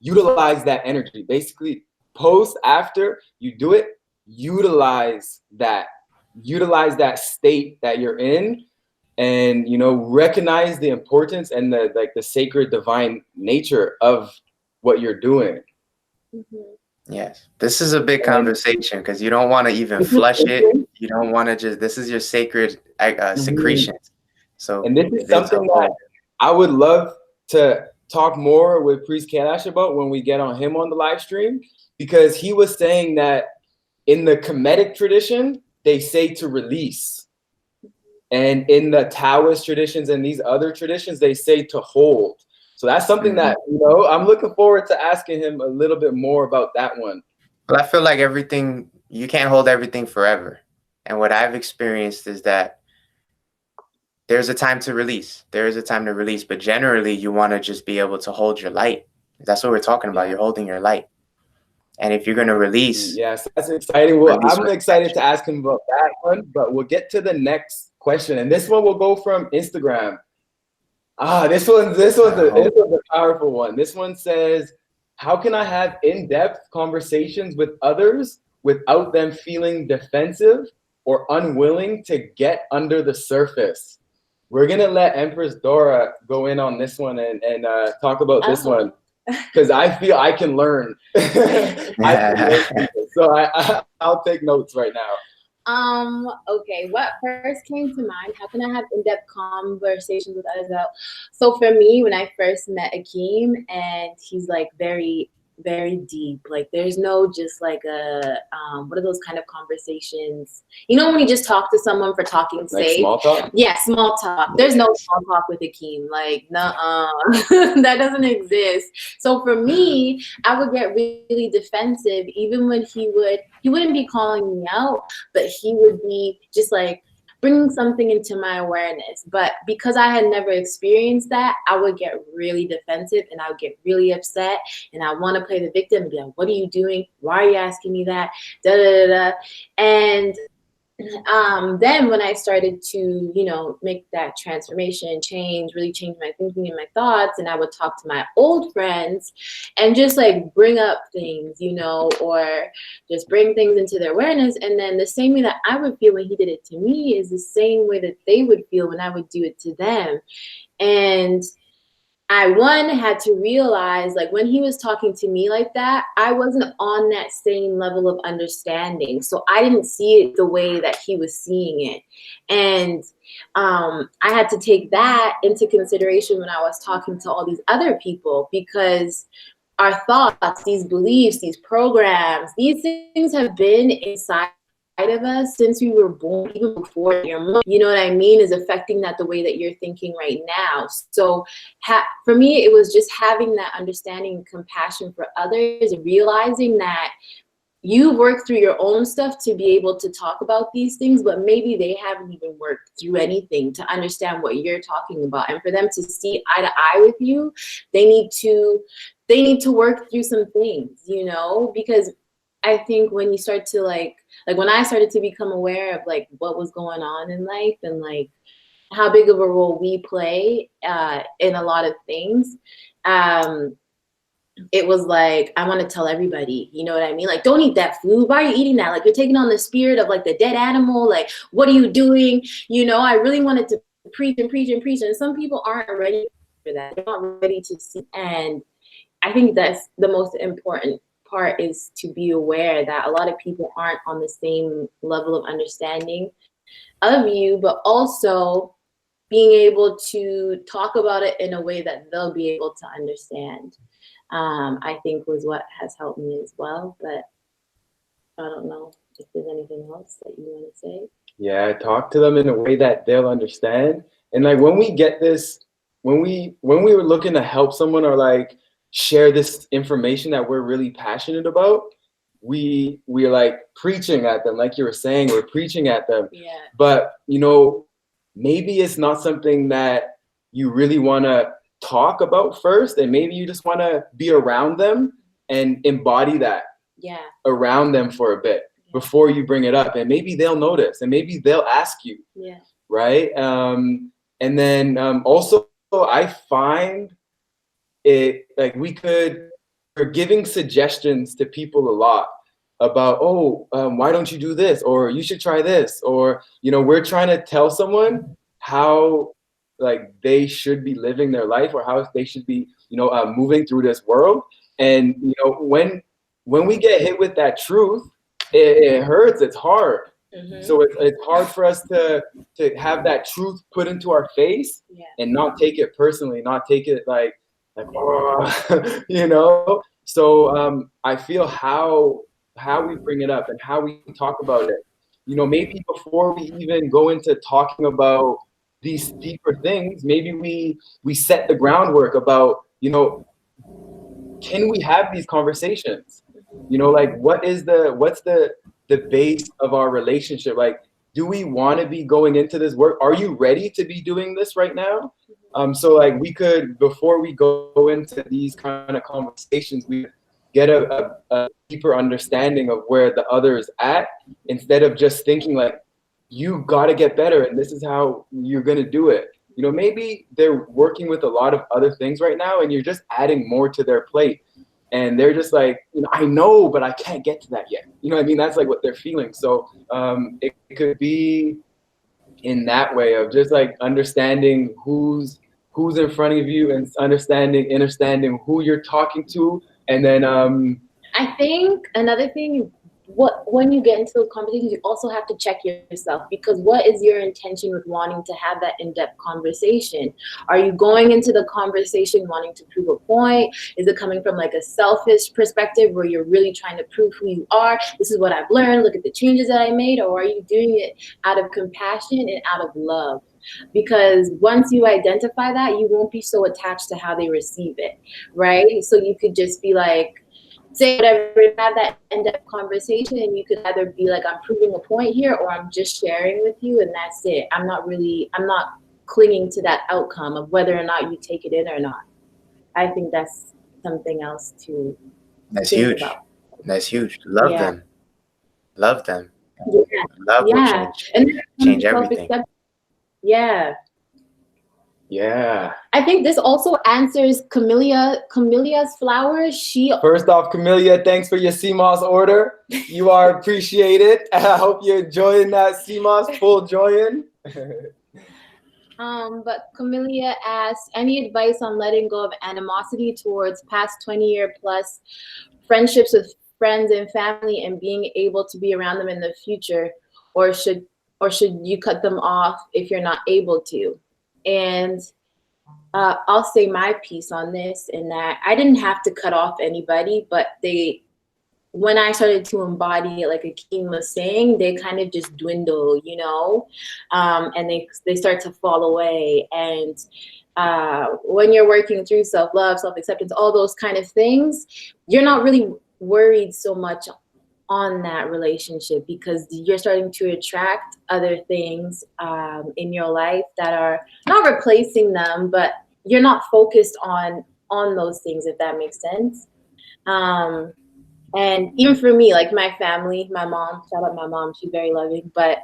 Utilize that energy. Basically, after you do it, utilize that state that you're in, and recognize the importance and the sacred divine nature of what you're doing. Yes, this is a big conversation because you don't want to even flush it. You don't want to just, this is your sacred secretions. So, and this is something that I would love to talk more with Priest Kailash about when we get on him on the live stream, because he was saying that in the Kemetic tradition, they say to release. And in the Taoist traditions and these other traditions, they say to hold. So that's something that, I'm looking forward to asking him a little bit more about that one. Well, I feel like you can't hold everything forever. And what I've experienced is that there's a time to release. There is a time to release, but generally you want to just be able to hold your light. That's what we're talking about. You're holding your light. And if you're going to release. Yes, that's exciting. Well, I'm excited to ask him about that one, but we'll get to the next question. And this one will go from Instagram. This one's a powerful one. This one says, how can I have in-depth conversations with others without them feeling defensive or unwilling to get under the surface? We're going to let Empress Dora go in on this one and talk about this one, because I feel I can learn. So I'll take notes right now. Okay, what first came to mind? How can I have in-depth conversations with others? So for me, when I first met Akeem, and he's like very very deep. Like there's no just like a what are those kind of conversations? You know when you just talk to someone for talking's Like sake? small talk? Yeah, small talk. There's no small talk with Akeem. Like, nuh-uh. That doesn't exist. So for me, I would get really defensive even when he wouldn't be calling me out, but he would be just like bringing something into my awareness. But because I had never experienced that, I would get really defensive and I would get really upset and I want to play the victim and be like, what are you doing? Why are you asking me that? Da da da da. And then when I started to, you know, make that transformation, really change my thinking and my thoughts, and I would talk to my old friends and just like bring up things, you know, or just bring things into their awareness. And then the same way that I would feel when he did it to me is the same way that they would feel when I would do it to them. And I had to realize, like, when he was talking to me like that, I wasn't on that same level of understanding. So I didn't see it the way that he was seeing it. And I had to take that into consideration when I was talking to all these other people, because our thoughts, these beliefs, these programs, these things have been inside of us since we were born, even before your mom, you know what I mean, is affecting that the way that you're thinking right now. So for me, it was just having that understanding and compassion for others and realizing that you work through your own stuff to be able to talk about these things, but maybe they haven't even worked through anything to understand what you're talking about. And for them to see eye to eye with you, they need to work through some things, you know, because I think when you start to like when I started to become aware of like what was going on in life and like how big of a role we play in a lot of things, it was like, I want to tell everybody, you know what I mean? Like, don't eat that food. Why are you eating that? Like, you're taking on the spirit of like the dead animal. Like, what are you doing? You know, I really wanted to preach and preach and preach. And some people aren't ready for that. They're not ready to see. And I think that's the most important part, is to be aware that a lot of people aren't on the same level of understanding of you, but also being able to talk about it in a way that they'll be able to understand. I think was what has helped me as well, but I don't know if there's anything else that you want to say. Yeah, talk to them in a way that they'll understand. And like when we get this, when we were looking to help someone or like share this information that we're really passionate about, we're like preaching at them, like you were saying, we're preaching at them. Yeah. But you know, maybe it's not something that you really want to talk about first, and maybe you just want to be around them and embody that around them for a bit before you bring it up, and maybe they'll notice and maybe they'll ask you, right? And then also I find it like we're giving suggestions to people a lot about, why don't you do this, or you should try this, or you know, we're trying to tell someone how like they should be living their life or how they should be, you know, moving through this world. And you know, when we get hit with that truth, it hurts. It's hard. So it's hard for us to have that truth put into our face and not take it personally, not take it like oh, you know. So I feel how we bring it up and how we talk about it. You know, maybe before we even go into talking about these deeper things, maybe we set the groundwork about, you know, can we have these conversations? You know, like what's the base of our relationship? Like, do we want to be going into this work? Are you ready to be doing this right now? So like we could, before we go into these kind of conversations, we get a deeper understanding of where the other is at, instead of just thinking like, you got to get better and this is how you're going to do it. You know, maybe they're working with a lot of other things right now and you're just adding more to their plate. And they're just like, you know, I know, but I can't get to that yet. You know what I mean? That's like what they're feeling. So it could be in that way of just like understanding who's in front of you and understanding who you're talking to. And then I think another thing when you get into those conversations, you also have to check yourself, because what is your intention with wanting to have that in-depth conversation? Are you going into the conversation wanting to prove a point? Is it coming from like a selfish perspective where you're really trying to prove who you are? This is what I've learned. Look at the changes that I made. Or are you doing it out of compassion and out of love? Because once you identify that, you won't be so attached to how they receive it, right? So you could just be like, say whatever, have that in-depth conversation, and you could either be like, I'm proving a point here, or I'm just sharing with you, and that's it. I'm not clinging to that outcome of whether or not you take it in or not. I think that's something else to That's think huge. about. That's huge. Love Yeah. them. Love them. Yeah. Love will Yeah. And change everything. Yeah. Yeah. I think this also answers Camellia's flowers. First off, Camellia, thanks for your CMOS order. You are appreciated. I hope you're enjoying that CMOS, full join. But Camellia asks, any advice on letting go of animosity towards past 20-year plus friendships with friends and family, and being able to be around them in the future, or should you cut them off if you're not able to? And I'll say my piece on this, in that I didn't have to cut off anybody, but when I started to embody it, like Akeem was saying, they kind of just dwindle, you know, and they start to fall away. And when you're working through self-love, self-acceptance, all those kind of things, you're not really worried so much on that relationship, because you're starting to attract other things in your life that are not replacing them, but you're not focused on those things, if that makes sense. And even for me, like my family, my mom, shout out my mom, she's very loving, but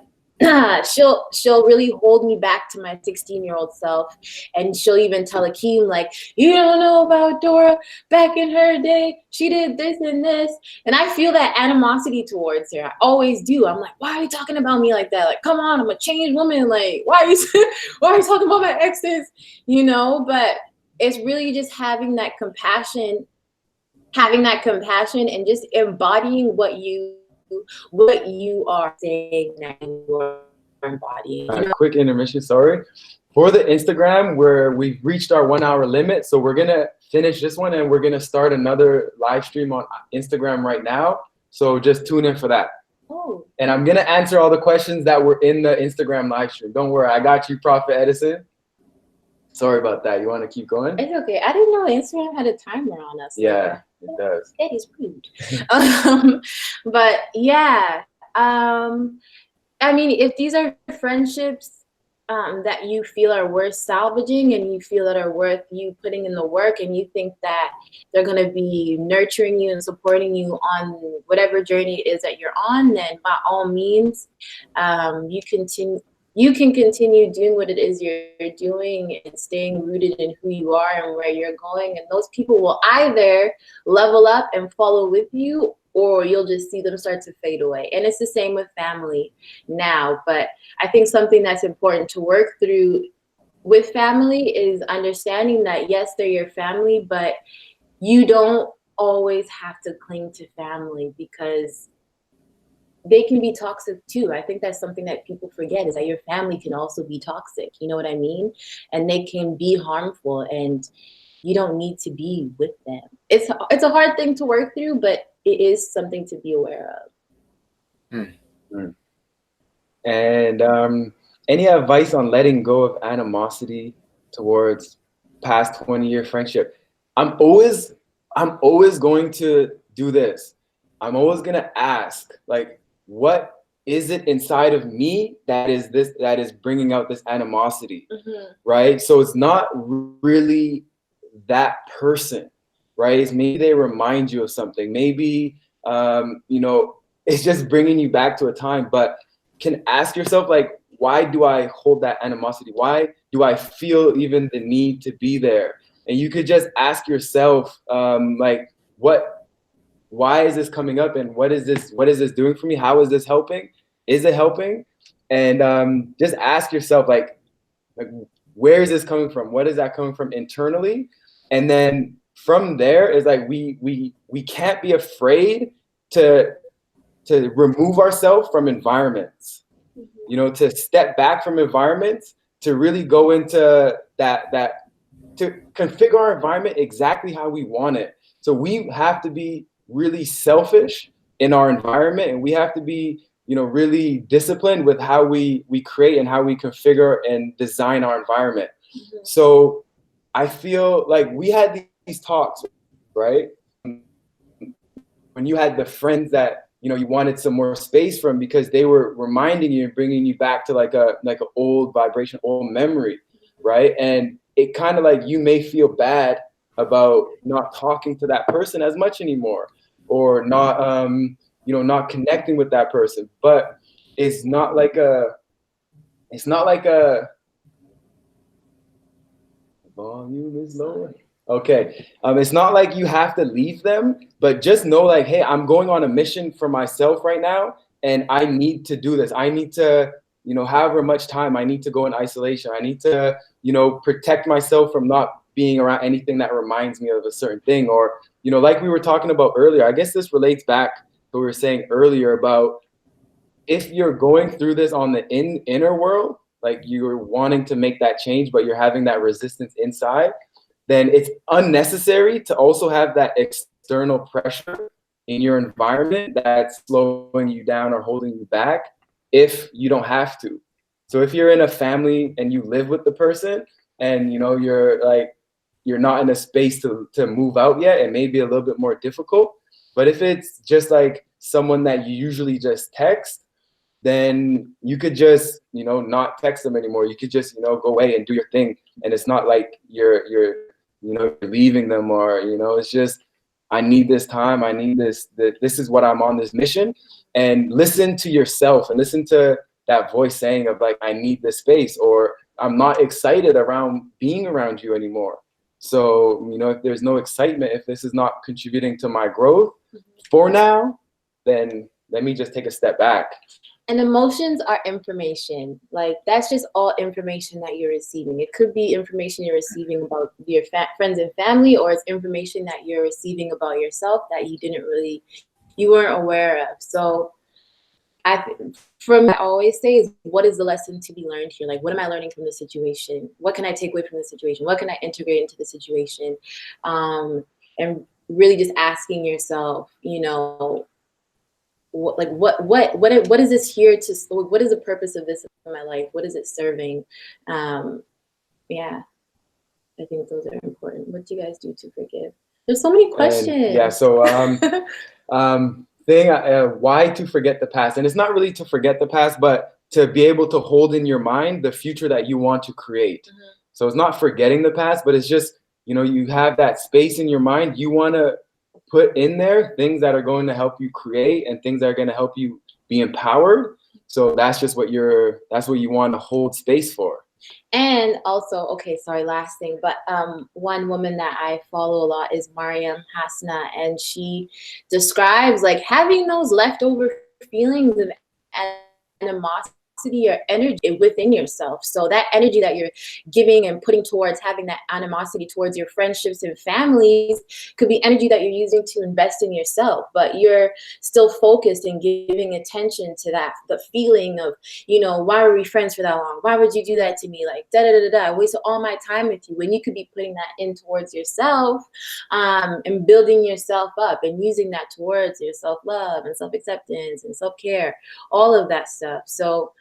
she'll really hold me back to my 16-year-old self. And she'll even tell Akeem, like, you don't know about Dora, back in her day, she did this and this. And I feel that animosity towards her. I always do. I'm like, why are you talking about me like that? Like, come on, I'm a changed woman. Like, why are you talking about my exes? You know, but it's really just having that compassion and just embodying what you are saying that you are embodying. You know? Quick intermission, sorry. For the Instagram, where we've reached our 1 hour limit, so we're gonna finish this one and we're gonna start another live stream on Instagram right now. So just tune in for that. Oh. And I'm gonna answer all the questions that were in the Instagram live stream. Don't worry, I got you, Prophet Edison. Sorry about that. You want to keep going? It's okay. I didn't know Instagram had a timer on us. Yeah, it does. It is rude. But yeah, I mean, if these are friendships that you feel are worth salvaging, and you feel that are worth you putting in the work, and you think that they're going to be nurturing you and supporting you on whatever journey it is that you're on, then by all means, you can continue doing what it is you're doing and staying rooted in who you are and where you're going. And those people will either level up and follow with you, or you'll just see them start to fade away. And it's the same with family now. But I think something that's important to work through with family is understanding that, yes, they're your family, but you don't always have to cling to family, because they can be toxic too. I think that's something that people forget, is that your family can also be toxic. You know what I mean? And they can be harmful, and you don't need to be with them. It's a hard thing to work through, but it is something to be aware of. And any advice on letting go of animosity towards past 20-year friendship? I'm always going to do this. I'm always gonna ask, like, what is it inside of me that is bringing out this animosity, right? So it's not really that person, right? It's maybe they remind you of something. Maybe you know, it's just bringing you back to a time. But can ask yourself, like, why do I hold that animosity? Why do I feel even the need to be there? And you could just ask yourself, like, why is this coming up, and what is this doing for me? How is this helping? Is it helping? And just ask yourself, like where is this coming from? What is that coming from internally? And then from there is like we can't be afraid to to remove ourselves from environments, you know, to step back from environments, to really go into that to configure our environment exactly how we want it. So we have to be really selfish in our environment, and we have to be, you know, really disciplined with how we create and how we configure and design our environment. So I feel like we had these talks, right? When you had the friends that, you know, you wanted some more space from because they were reminding you and bringing you back to like an old vibration, old memory, right? And it kind of like you may feel bad about not talking to that person as much anymore, or not you know, not connecting with that person. But it's not like a volume is low. Okay. It's not like you have to leave them, but just know like, hey, I'm going on a mission for myself right now, and I need to do this. I need to, you know, however much time I need to go in isolation. I need to, you know, protect myself from not being around anything that reminds me of a certain thing. Or, you know, like we were talking about earlier, I guess this relates back to what we were saying earlier about if you're going through this on the inner world, like you're wanting to make that change, but you're having that resistance inside, then it's unnecessary to also have that external pressure in your environment that's slowing you down or holding you back if you don't have to. So if you're in a family and you live with the person and, you know, you're not in a space to move out yet, it may be a little bit more difficult. But if it's just like someone that you usually just text, then you could just, you know, not text them anymore. You could just, you know, go away and do your thing. And it's not like you're you know, leaving them, or, you know, it's just, I need this time. I need this is what I'm on this mission. And listen to yourself and listen to that voice saying of like, I need this space, or I'm not excited around being around you anymore. So, you know, if there's no excitement, if this is not contributing to my growth for now, then let me just take a step back. And emotions are information. Like, that's just all information that you're receiving. It could be information you're receiving about your friends and family, or it's information that you're receiving about yourself that you weren't aware of. So I always say is, what is the lesson to be learned here? Like, what am I learning from the situation? What can I take away from the situation? What can I integrate into the situation? And really just asking yourself, you know, what is this here to, what is the purpose of this in my life? What is it serving? Yeah, I think those are important. What do you guys do to forgive? There's so many questions. And yeah, so why to forget the past? And it's not really to forget the past, but to be able to hold in your mind the future that you want to create. So it's not forgetting the past, but it's just, you know, you have that space in your mind. You want to put in there things that are going to help you create and things that are going to help you be empowered. So that's just that's what you want to hold space for. And also, okay, sorry, last thing, but one woman that I follow a lot is Mariam Hasna, and she describes like having those leftover feelings of animosity or energy within yourself. So that energy that you're giving and putting towards having that animosity towards your friendships and families could be energy that you're using to invest in yourself, but you're still focused and giving attention to that, the feeling of, you know, why were we friends for that long? Why would you do that to me? Like, I wasted all my time with you, when you could be putting that in towards yourself, and building yourself up and using that towards your self-love and self-acceptance and self-care, all of that stuff. So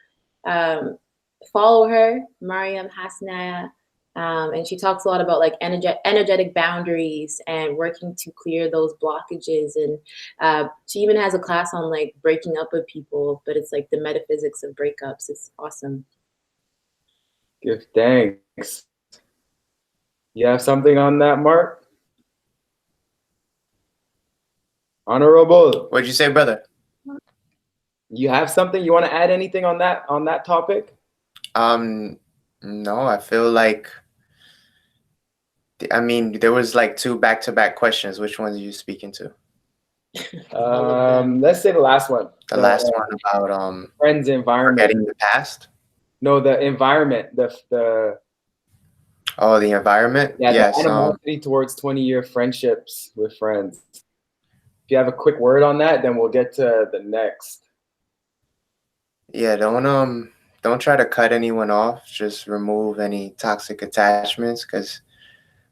follow her, Mariam Hasna, and she talks a lot about like energetic boundaries and working to clear those blockages. And she even has a class on like breaking up with people, but it's like the metaphysics of breakups. It's awesome. Give thanks. You have something on that, Mark? Honorable. What'd you say, brother? You have something? You want to add anything on that topic? No, I feel like, I mean, there was like 2 back-to-back questions. Which ones are you speaking to? Let's say the last one. The last one about friends, environment. Forgetting the past? No, the environment. The Oh, the environment? Yeah, yeah, the animosity towards 20-year friendships with friends. you have a quick word on that, then we'll get to the next. Yeah, don't try to cut anyone off. Just remove any toxic attachments, because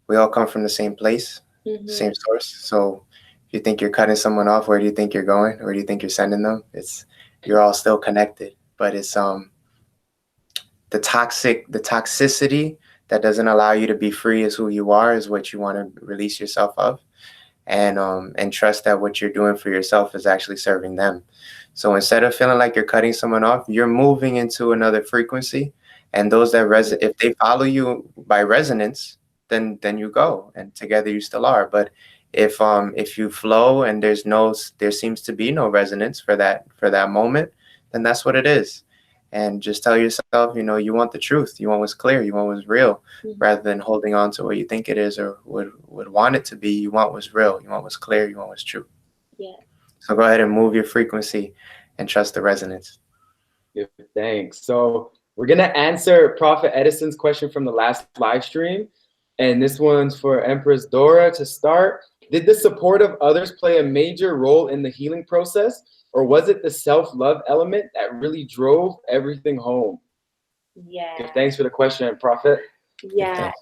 we all come from the same place, same source. So if you think you're cutting someone off, where do you think you're going? Where do you think you're sending them? You're all still connected, but it's the toxicity that doesn't allow you to be free as who you are is what you want to release yourself of, and trust that what you're doing for yourself is actually serving them. So instead of feeling like you're cutting someone off, you're moving into another frequency, and those that if they follow you by resonance, then you go, and together you still are. But if you flow and there seems to be no resonance for that moment, then that's what it is. And just tell yourself, you want the truth, you want what's clear, you want what's real, rather than holding on to what you think it is or would want it to be. You want what's real, you want what's clear, you want what's true. Yeah. So go ahead and move your frequency and trust the resonance. Good, thanks. So we're going to answer Prophet Edison's question from the last live stream. And this one's for Empress Dora to start. Did the support of others play a major role in the healing process? Or was it the self-love element that really drove everything home? Yeah. Give thanks for the question, Prophet. Yeah,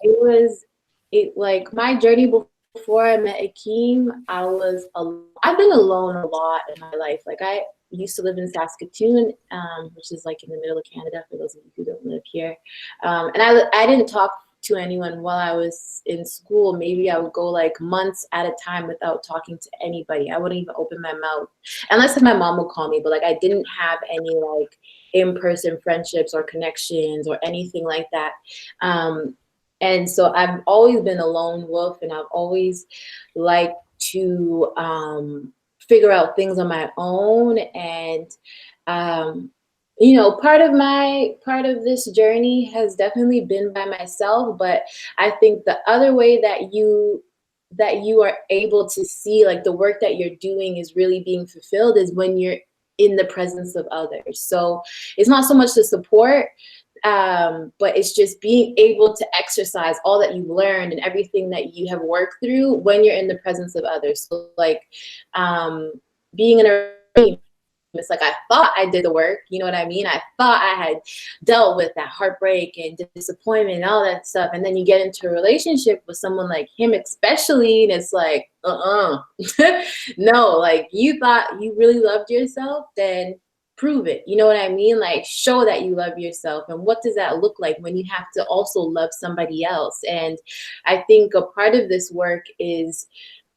like my journey before I met Akeem, I've been alone a lot in my life. Like I used to live in Saskatoon, which is like in the middle of Canada for those of you who don't live here. And I didn't talk to anyone while I was in school. Maybe I would go like months at a time without talking to anybody. I wouldn't even open my mouth unless my mom would call me, but like I didn't have any like in-person friendships or connections or anything like that. And so I've always been a lone wolf, and I've always liked to figure out things on my own. And part of this journey has definitely been by myself, but I think the other way that you are able to see like the work that you're doing is really being fulfilled is when you're in the presence of others. So it's not so much the support, but it's just being able to exercise all that you've learned and everything that you have worked through when you're in the presence of others. So like being in a room, it's like I thought I did the work, you know what I mean? I thought I had dealt with that heartbreak and disappointment and all that stuff. And then you get into a relationship with someone like him, especially, and it's like, no, like you thought you really loved yourself, then prove it. You know what I mean? Like show that you love yourself. And what does that look like when you have to also love somebody else? And I think a part of this work is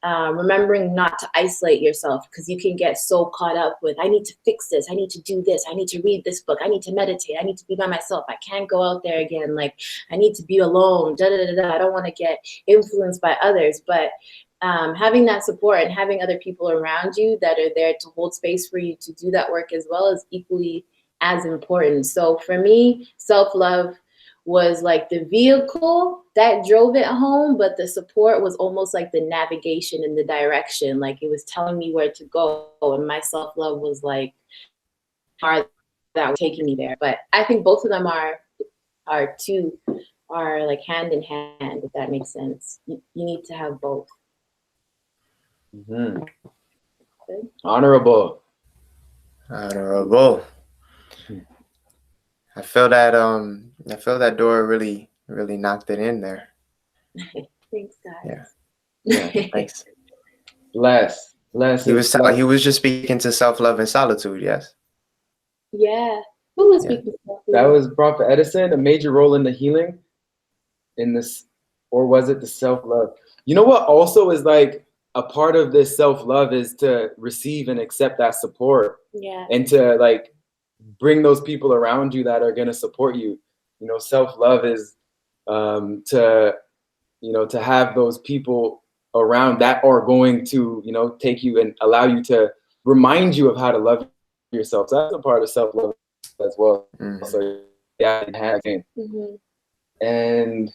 remembering not to isolate yourself, because you can get so caught up with, I need to fix this, I need to do this, I need to read this book, I need to meditate, I need to be by myself, I can't go out there again, like I need to be alone, I don't want to get influenced by others. But having that support and having other people around you that are there to hold space for you to do that work as well is equally as important. So for me, self-love was like the vehicle that drove it home, but the support was almost like the navigation and the direction. Like it was telling me where to go, and my self-love was like that was taking me there. But I think both of them are like hand in hand, if that makes sense. You need to have both. Mm-hmm. Honorable. I feel that Dora really knocked it in there. Thanks, guys. Yeah, thanks. Bless. He was just speaking to self-love and solitude, yes. Yeah. Who was speaking to self-love? That was Prophet Edison, a major role in the healing in this, or was it the self-love? You know what also is like a part of this self-love is to receive and accept that support. Yeah. And to like bring those people around you that are going to support you. You know, self-love is to have those people around that are going to, take you and allow you to remind you of how to love yourself. So that's a part of self-love as well. Mm-hmm. So yeah, mm-hmm. And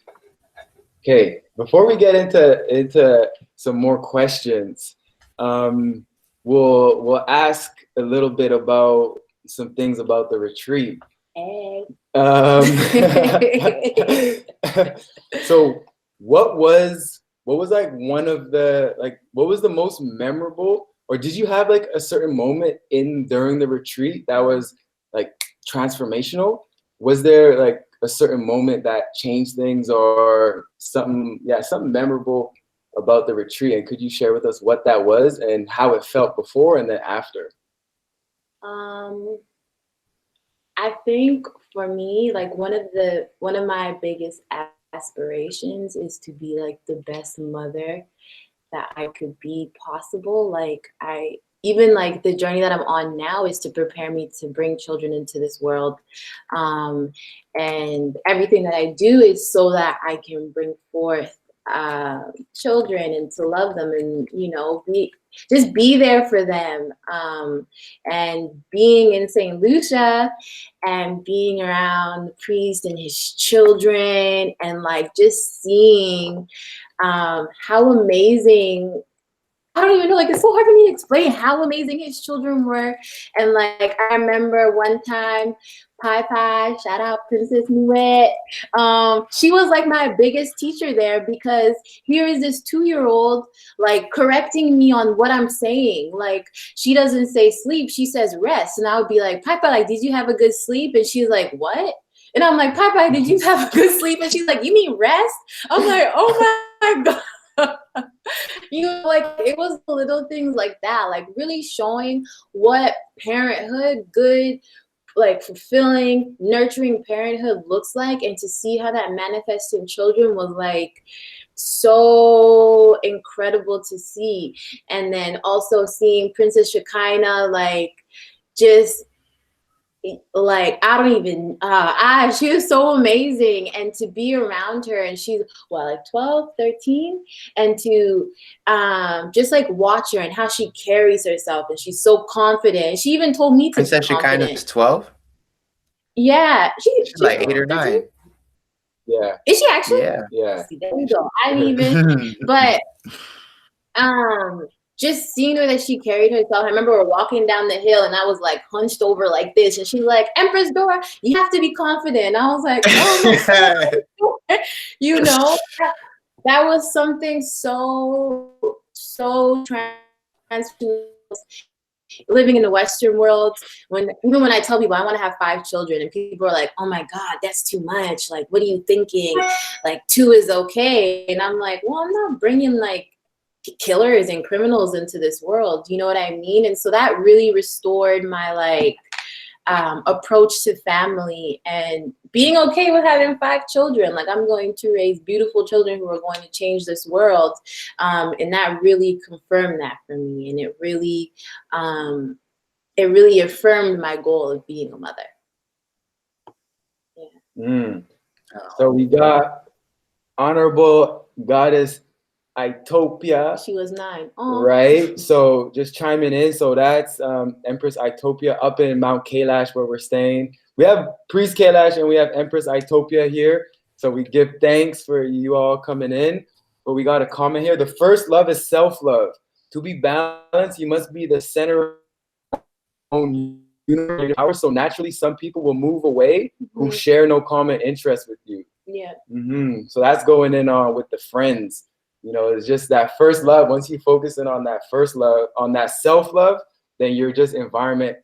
okay, before we get into some more questions, we'll ask a little bit about some things about the retreat. Hey. So what was like one of the, like, what was the most memorable or did you have like a certain moment during the retreat that was like transformational? Was there like a certain moment that changed things, or something memorable about the retreat? And could you share with us what that was and how it felt before and then after? I think for me, like one of my biggest aspirations is to be like the best mother that I could be possible. Like even like the journey that I'm on now is to prepare me to bring children into this world. And everything that I do is so that I can bring forth children and to love them and, you know, just be there for them. And being in Saint Lucia and being around the priest and his children and like just seeing how amazing, I don't even know, like it's so hard for me to explain how amazing his children were. And like I remember one time, Pai, shout out Princess Nuet, she was like my biggest teacher there, because here is this 2-year-old like correcting me on what I'm saying. Like she doesn't say sleep, she says rest. And I would be like, Pai, like, did you have a good sleep? And she's like, what? And I'm like, Pai, did you have a good sleep? And she's like, you mean rest? I'm like, oh my God. You know, like it was little things like that, like really showing what parenthood, good, like fulfilling, nurturing parenthood looks like, and to see how that manifests in children was like so incredible to see. And then also seeing Princess Shekinah, like just like I don't even she was so amazing, and to be around her, and she's like 12, 13, and to just like watch her and how she carries herself, and she's so confident. She even told me to be confident. Shekinah is 12? Yeah, she's like 8 or 9. Yeah. Is she actually? Yeah. See, there you go. I didn't even but just seeing her that she carried herself. I remember we're walking down the hill and I was like hunched over like this, and she's like, Empress Dora, you have to be confident. And I was like, oh my God. You know, that was something so transformational. Living in the Western world, even when I tell people I want to have 5 children, and people are like, oh my God, that's too much. Like, what are you thinking? Like 2 is okay. And I'm like, well, I'm not bringing like killers and criminals into this world. You know what I mean? And so that really restored my like approach to family and being okay with having 5 children. Like I'm going to raise beautiful children who are going to change this world. And that really confirmed that for me. And it really affirmed my goal of being a mother. Yeah. So we got Honorable Goddess Akeemopierre. She was 9. Oh. Right. So just chiming in. So that's Empress Akeemopierre up in Mount Kailash where we're staying. We have Priest Kailash and we have Empress Akeemopierre here. So we give thanks for you all coming in. But we got a comment here. The first love is self-love. To be balanced, you must be the center of your own universe power. So naturally, some people will move away who share no common interest with you. Yeah. So that's going in on with the friends. You know, it's just that first love. Once you focus in on that first love, on that self-love, then your just environment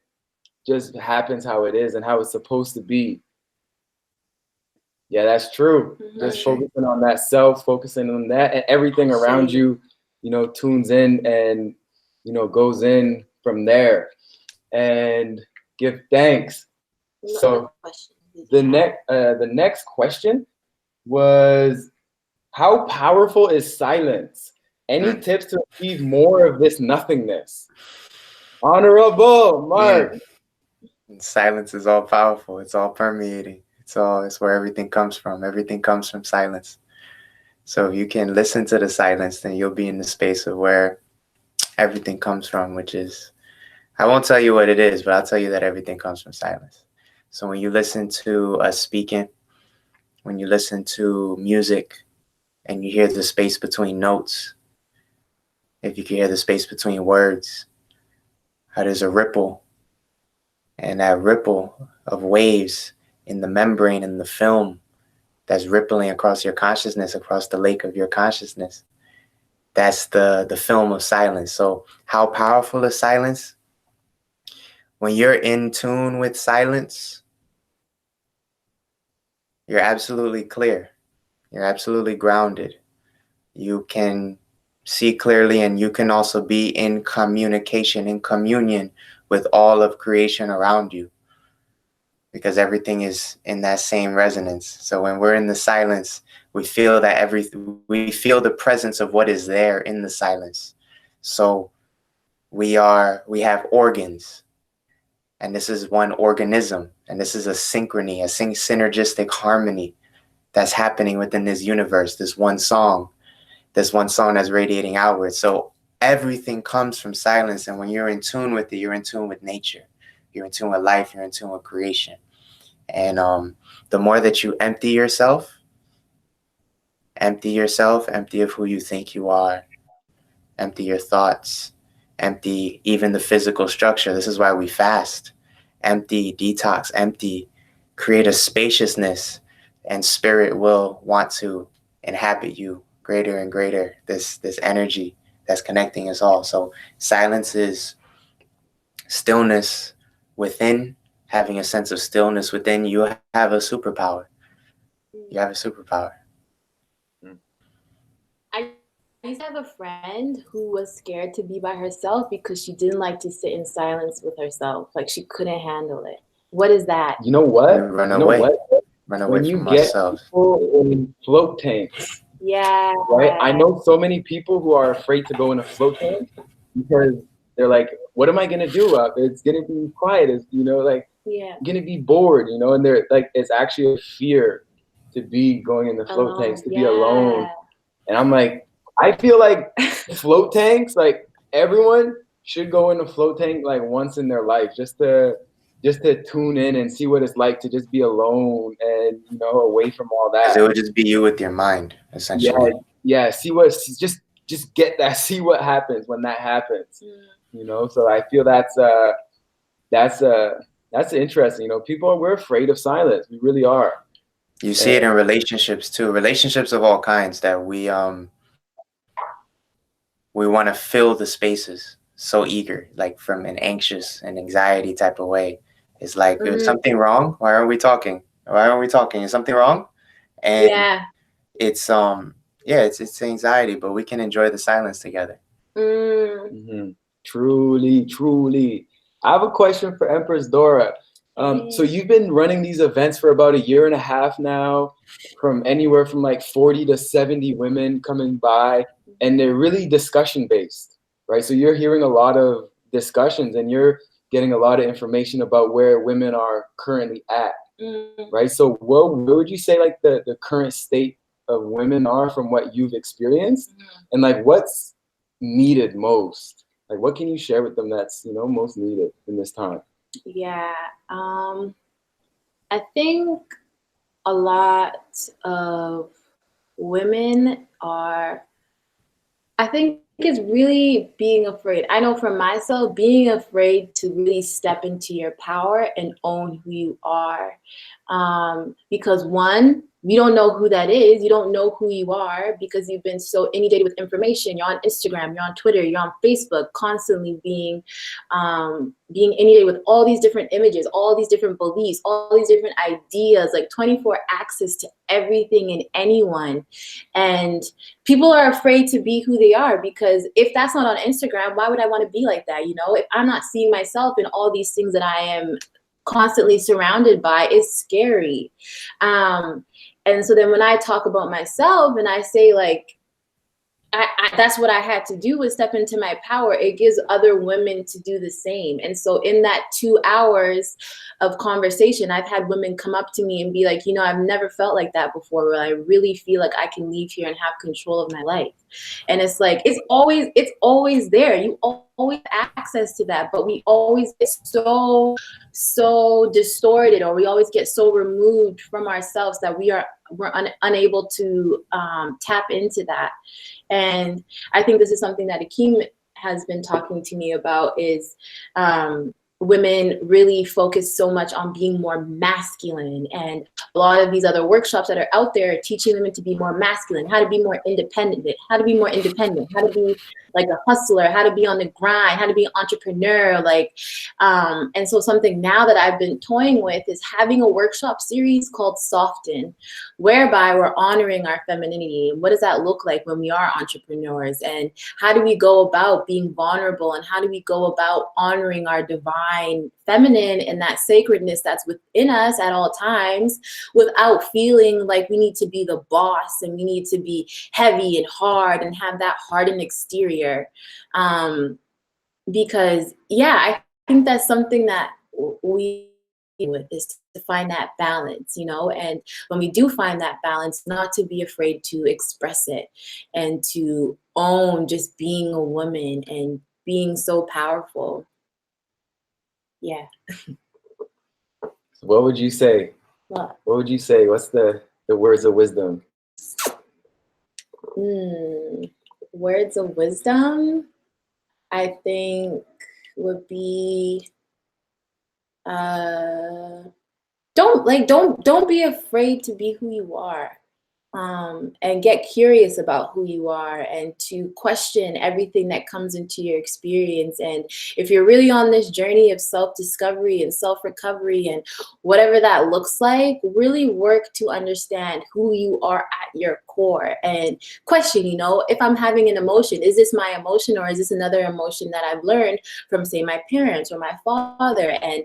just happens how it is and how it's supposed to be. Yeah, that's true. Just focusing on that self, focusing on that, and everything around you, you know, tunes in and, you know, goes in from there. And give thanks. So the next question was, how powerful is silence? Any tips to achieve more of this nothingness? Honorable Mark. Silence is all powerful. It's all permeating. It's where everything comes from. Everything comes from silence. So if you can listen to the silence, then you'll be in the space of where everything comes from, which is, I won't tell you what it is, but I'll tell you that everything comes from silence. So when you listen to us speaking, when you listen to music, and you hear the space between notes, if you can hear the space between words, how there's a ripple, and that ripple of waves in the membrane and the film that's rippling across your consciousness, across the lake of your consciousness. That's the film of silence. So how powerful is silence? When you're in tune with silence, you're absolutely clear. You're absolutely grounded. You can see clearly, and you can also be in communication, in communion with all of creation around you, because everything is in that same resonance. So when we're in the silence, we feel that we feel the presence of what is there in the silence. So we have organs, and this is one organism, and this is a synchrony, a synergistic harmony that's happening within this universe, this one song that's radiating outward. So everything comes from silence. And when you're in tune with it, you're in tune with nature, you're in tune with life, you're in tune with creation. And the more that you empty yourself, empty of who you think you are, empty your thoughts, empty even the physical structure. This is why we fast. Empty, detox, empty, create a spaciousness, and spirit will want to inhabit you greater and greater, this energy that's connecting us all. So silence is stillness within. Having a sense of stillness within, you have a superpower. You have a superpower. I used to have a friend who was scared to be by herself because she didn't like to sit in silence with herself. Like she couldn't handle it. What is that? You know what? Run away When you from get ourselves. people in float tanks, Yeah. right? I know so many people who are afraid to go in a float tank because they're like, what am I gonna do? It's gonna be quiet. It's, you know, like, Yeah. I'm gonna be bored, you know, and they're like, it's actually a fear to be going in the float tanks, to be alone. And I'm like, I feel like float tanks, like everyone should go in a float tank like once in their life, just to tune in and see what it's like to just be alone and, you know, away from all that. Because it would just be you with your mind, essentially. Yeah. See what, just get that, see what happens when that happens. You know, so I feel that's interesting. You know, we're afraid of silence. We really are. You see it in relationships too. Relationships of all kinds, that we want to fill the spaces, so eager, like from an anxious and anxiety type of way. It's like, is something wrong? Why aren't we talking? Why aren't we talking? Is something wrong? And it's it's anxiety, but we can enjoy the silence together. Truly. I have a question for Empress Dora. So you've been running these events for about 1.5 years now, from anywhere from like 40 to 70 women coming by, and they're really discussion based, right? So you're hearing a lot of discussions and you're getting a lot of information about where women are currently at, right? So where would you say like the current state of women are from what you've experienced, and like what's needed most? Like what can you share with them that's, you know, most needed in this time? Yeah, I think a lot of women are, I think it's really being afraid. I know for myself, being afraid to really step into your power and own who you are. Because one, you don't know who that is. You don't know who you are because you've been so inundated with information. You're on Instagram, you're on Twitter, you're on Facebook, constantly being inundated with all these different images, all these different beliefs, all these different ideas, like 24 access to everything and anyone. And people are afraid to be who they are because if that's not on Instagram, why would I want to be like that? You know, if I'm not seeing myself in all these things that I am constantly surrounded by, it's scary. And so then when I talk about myself and I say like, that's what I had to do, was step into my power. It gives other women to do the same. And so in that 2 hours of conversation, I've had women come up to me and be like, you know, I've never felt like that before, where I really feel like I can leave here and have control of my life. And it's like, it's always there. You always have access to that, but we always get so distorted, or we always get so removed from ourselves that we're unable to tap into that. And I think this is something that Akeem has been talking to me about, is women really focus so much on being more masculine, and a lot of these other workshops that are out there are teaching women to be more masculine, how to be more independent, how to be like a hustler, how to be on the grind, how to be an entrepreneur, like and so something now that I've been toying with is having a workshop series called Soften, whereby we're honoring our femininity. What does that look like when we are entrepreneurs, and how do we go about being vulnerable, and how do we go about honoring our divine feminine and that sacredness that's within us at all times, without feeling like we need to be the boss and we need to be heavy and hard and have that hardened exterior. Because yeah, I think that's something that we with, is to find that balance, you know, and when we do find that balance, not to be afraid to express it and to own just being a woman and being so powerful. Yeah. What would you say? What would you say? What's the words of wisdom? Words of wisdom, I think, would be don't be afraid to be who you are, and get curious about who you are, and to question everything that comes into your experience. And if you're really on this journey of self-discovery and self-recovery and whatever that looks like, really work to understand who you are at your core, and question, you know, if I'm having an emotion, is this my emotion, or is this another emotion that I've learned from, say, my parents or my father? And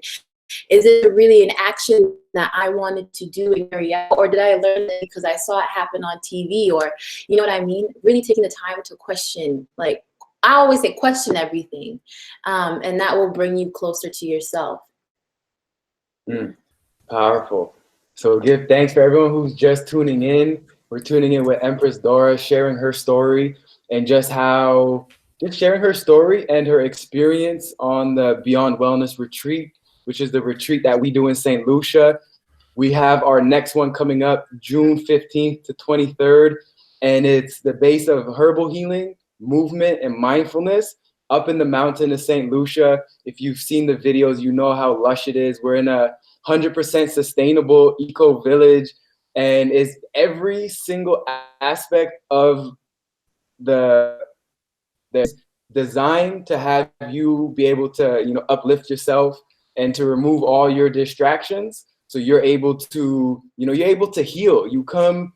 is it really an action that I wanted to do and carry out, or did I learn it because I saw it happen on TV? Or, you know what I mean? Really taking the time to question, like I always say, question everything, and that will bring you closer to yourself. Powerful. So give thanks for everyone who's just tuning in. We're tuning in with Empress Dora, sharing her story and just sharing her story and her experience on the Beyond Wellness Retreat, which is the retreat that we do in Saint Lucia. We have our next one coming up June 15th to 23rd, and it's the base of herbal healing, movement, and mindfulness up in the mountain of Saint Lucia. If you've seen the videos, you know how lush it is. We're in a 100% sustainable eco village, and it's every single aspect of the designed to have you be able to, you know, uplift yourself and to remove all your distractions, so you're able to, you know, you're able to heal. You come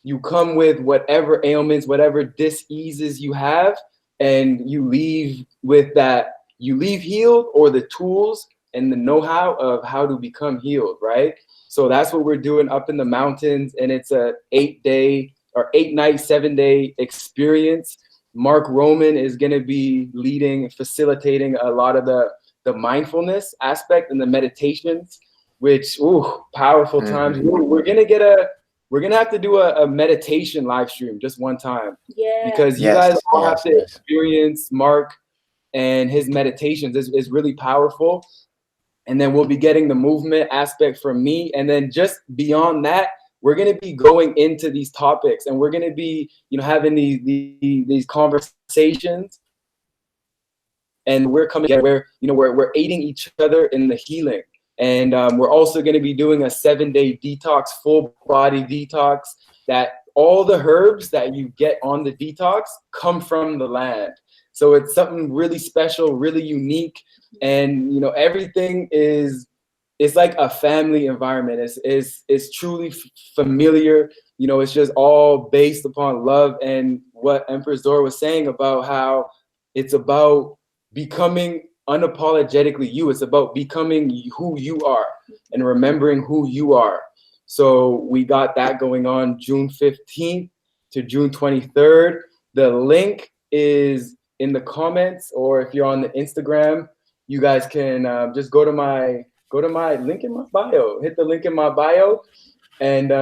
with whatever ailments, whatever diseases you have, and you leave with that. You leave healed, or the tools and the know-how of how to become healed, right? So that's what we're doing up in the mountains, and it's a 8-day or 8-night, 7-day experience. Mark Roman is going to be leading, facilitating a lot of the mindfulness aspect and the meditations, which, powerful times. We're going to have to do a meditation live stream just one time. Yeah. Because you guys all have to experience Mark and his meditations. Is really powerful. And then we'll be getting the movement aspect from me. And then just beyond that, we're going to be going into these topics, and we're going to be, you know, having these conversations, and we're coming together where, you know, we're aiding each other in the healing. And we're also going to be doing a 7-day detox, full body detox, that all the herbs that you get on the detox come from the land. So it's something really special, really unique. And, you know, everything it's like a family environment. It's truly familiar. You know, it's just all based upon love, and what Empress Dora was saying about how it's about becoming unapologetically you. It's about becoming who you are and remembering who you are. So we got that going on June 15th to June 23rd. The link is in the comments, or if you're on the Instagram, you guys can just go to my link in my bio. Hit the link in my bio. And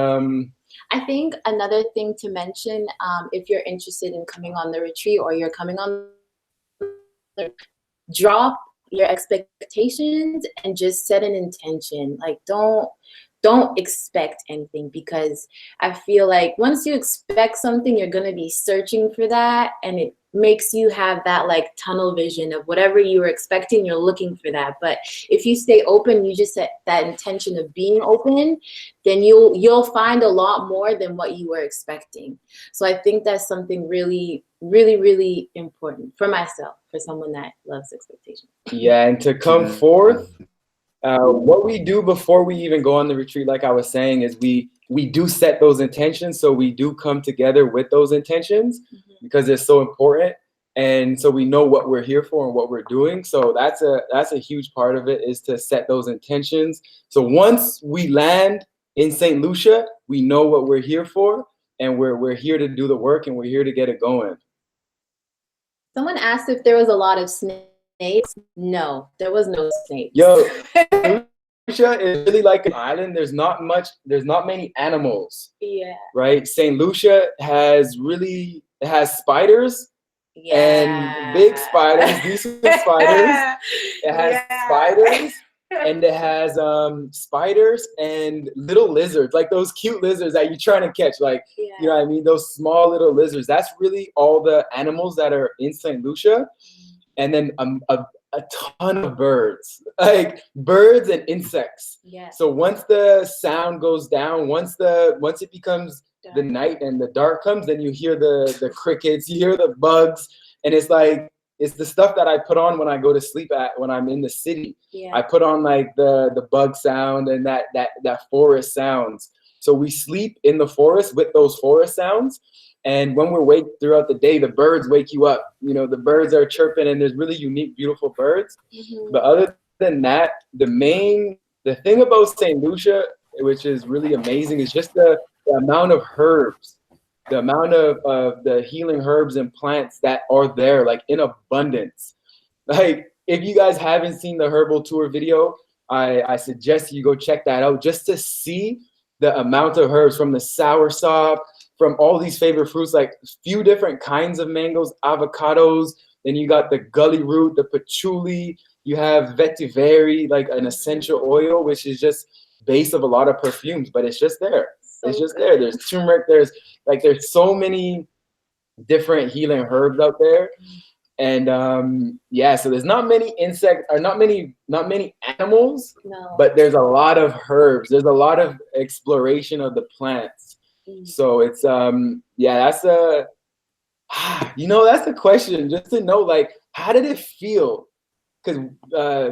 I think another thing to mention, if you're interested in coming on the retreat, or you're coming on, drop your expectations and just set an intention. Like, don't expect anything, because I feel like once you expect something, you're going to be searching for that, and it makes you have that like tunnel vision of whatever you were expecting, you're looking for that. But if you stay open, you just set that intention of being open, then you'll find a lot more than what you were expecting. So I think that's something really, really, really important for myself, for someone that loves expectations. Yeah, and to come forth, what we do before we even go on the retreat, like I was saying, is we do set those intentions. So we do come together with those intentions because it's so important. And so we know what we're here for and what we're doing. So that's a huge part of it, is to set those intentions. So once we land in Saint Lucia, we know what we're here for, and we're here to do the work, and we're here to get it going. Someone asked if there was a lot of snakes. No, there was no snakes. Yo, Lucia is really like an island. There's not many animals. Yeah. Right? Saint Lucia has spiders. Yeah. And big spiders, decent spiders. It has spiders, and it has spiders and little lizards, like those cute lizards that you're trying to catch, like you know what I mean, those small little lizards. That's really all the animals that are in Saint Lucia. And then a ton of birds, like birds and insects. Yeah. So once the sound goes down, once it becomes the night and the dark comes, then you hear the crickets, you hear the bugs, and it's the stuff that I put on when I go to sleep when I'm in the city. Yeah. I put on like the bug sound and that forest sounds. So we sleep in the forest with those forest sounds. And when we're awake throughout the day, the birds wake you up. You know, the birds are chirping, and there's really unique, beautiful birds. But other than that, the thing about Saint Lucia, which is really amazing, is just the amount of herbs, the amount of the healing herbs and plants that are there, like in abundance. Like, if you guys haven't seen the herbal tour video, I suggest you go check that out, just to see the amount of herbs, from the soursop, from all these favorite fruits, like a few different kinds of mangoes, avocados. Then you got the gully root, the patchouli. You have vetiver, like an essential oil, which is just base of a lot of perfumes, but it's just there. It's just there. There's turmeric. There's so many different healing herbs out there. And so there's not many insects, or not many animals, but there's a lot of herbs. There's a lot of exploration of the plants. So it's that's a question, just to know, like, how did it feel? Because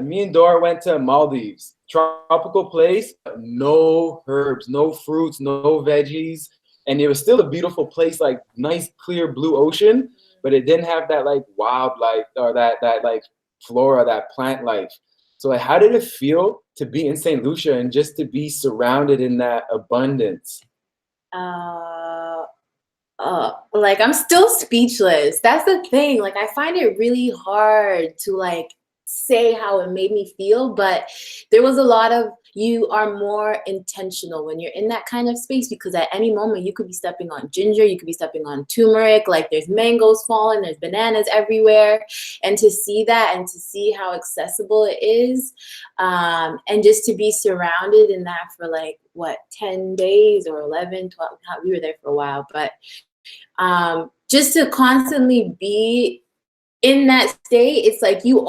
me and Dora went to Maldives, tropical place, no herbs, no fruits, no veggies, and it was still a beautiful place, like nice clear blue ocean, but it didn't have that like wildlife or that like flora, that plant life. So like, how did it feel to be in Saint Lucia and just to be surrounded in that abundance? Like, I'm still speechless. That's the thing. Like, I find it really hard to like say how it made me feel, but there was a lot of, you are more intentional when you're in that kind of space, because at any moment you could be stepping on ginger, you could be stepping on turmeric, like there's mangoes falling, there's bananas everywhere. And to see that, and to see how accessible it is, and just to be surrounded in that for like, what, 10 days or 11, 12, we were there for a while, but just to constantly be in that state, it's like you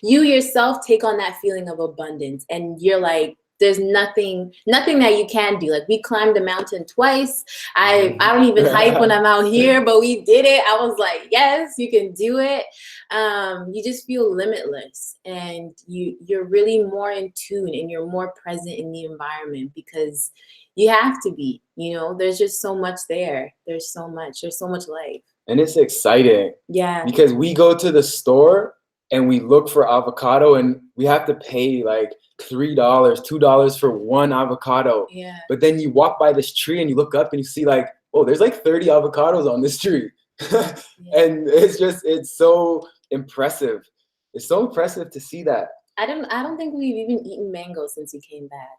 yourself take on that feeling of abundance, and you're like, there's nothing that you can do. Like, we climbed the mountain twice. I don't even hike when I'm out here, but we did it. I was like, yes, you can do it. You just feel limitless, and you're really more in tune, and you're more present in the environment, because you have to be, there's just so much there. There's so much life. And it's exciting. Yeah. Because we go to the store and we look for avocado, and we have to pay like $3, $2 for one avocado. Yeah. But then you walk by this tree and you look up and you see like, oh, there's like 30 avocados on this tree. Yeah. And it's so impressive. It's so impressive to see that. I don't think we've even eaten mango since we came back.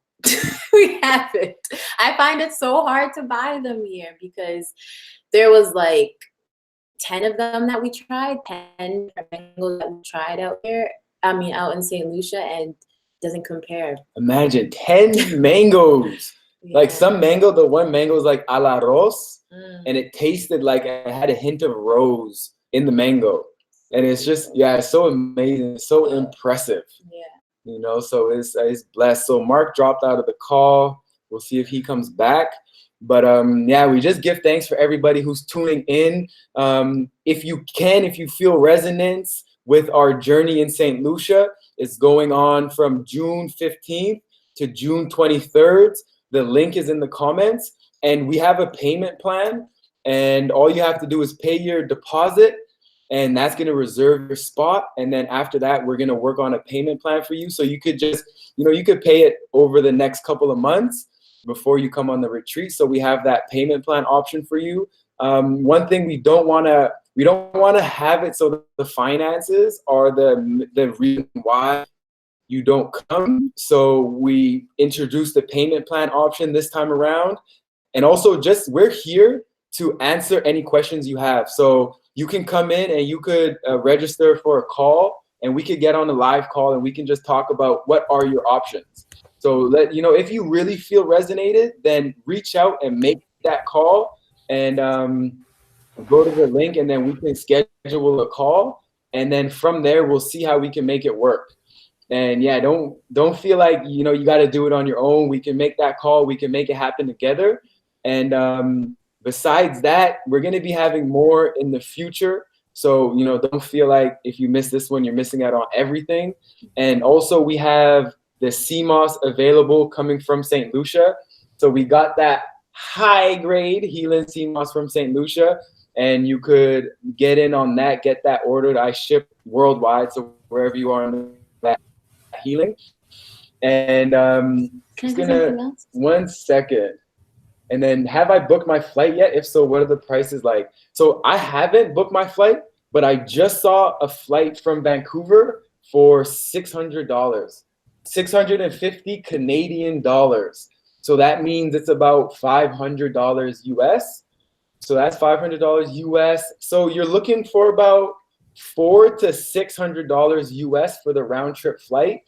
We haven't. I find it so hard to buy them here, because there was like 10 of them that we tried, 10 mangoes that we tried out in Saint Lucia, and doesn't compare. Imagine 10 mangoes. Yeah. Like the one mango is like al arroz, and it tasted like it had a hint of rose in the mango. And it's just, yeah, it's so amazing, so impressive. Yeah. You know, so it's blessed. So Mark dropped out of the call. We'll see if he comes back. But yeah, we just give thanks for everybody who's tuning in. If you feel resonance with our journey in Saint Lucia, it's going on from June 15th to June 23rd. The link is in the comments. And we have a payment plan. And all you have to do is pay your deposit. And that's going to reserve your spot. And then after that, we're going to work on a payment plan for you. So you could just, you could pay it over the next couple of months before you come on the retreat. So we have that payment plan option for you. One thing we don't want to have it so that the finances are the reason why you don't come. So we introduced the payment plan option this time around. And also we're here to answer any questions you have. So you can come in and you could register for a call, and we could get on a live call and we can just talk about what are your options. So if you really feel resonated, then reach out and make that call and go to the link, and then we can schedule a call. And then from there, we'll see how we can make it work. And yeah, don't feel like, you got to do it on your own. We can make that call. We can make it happen together. And besides that, we're going to be having more in the future. So, don't feel like if you miss this one, you're missing out on everything. And also we have the CMOS available coming from Saint Lucia. So we got that high grade healing CMOS from Saint Lucia, and you could get in on that, get that ordered. I ship worldwide. So wherever you are in that healing. And just gonna, 1 second. And then, have I booked my flight yet? If so, what are the prices like? So I haven't booked my flight, but I just saw a flight from Vancouver for $600, 650 Canadian dollars. So that means it's about $500 US. So that's $500 US. So you're looking for about $400 to $600 US for the round trip flight.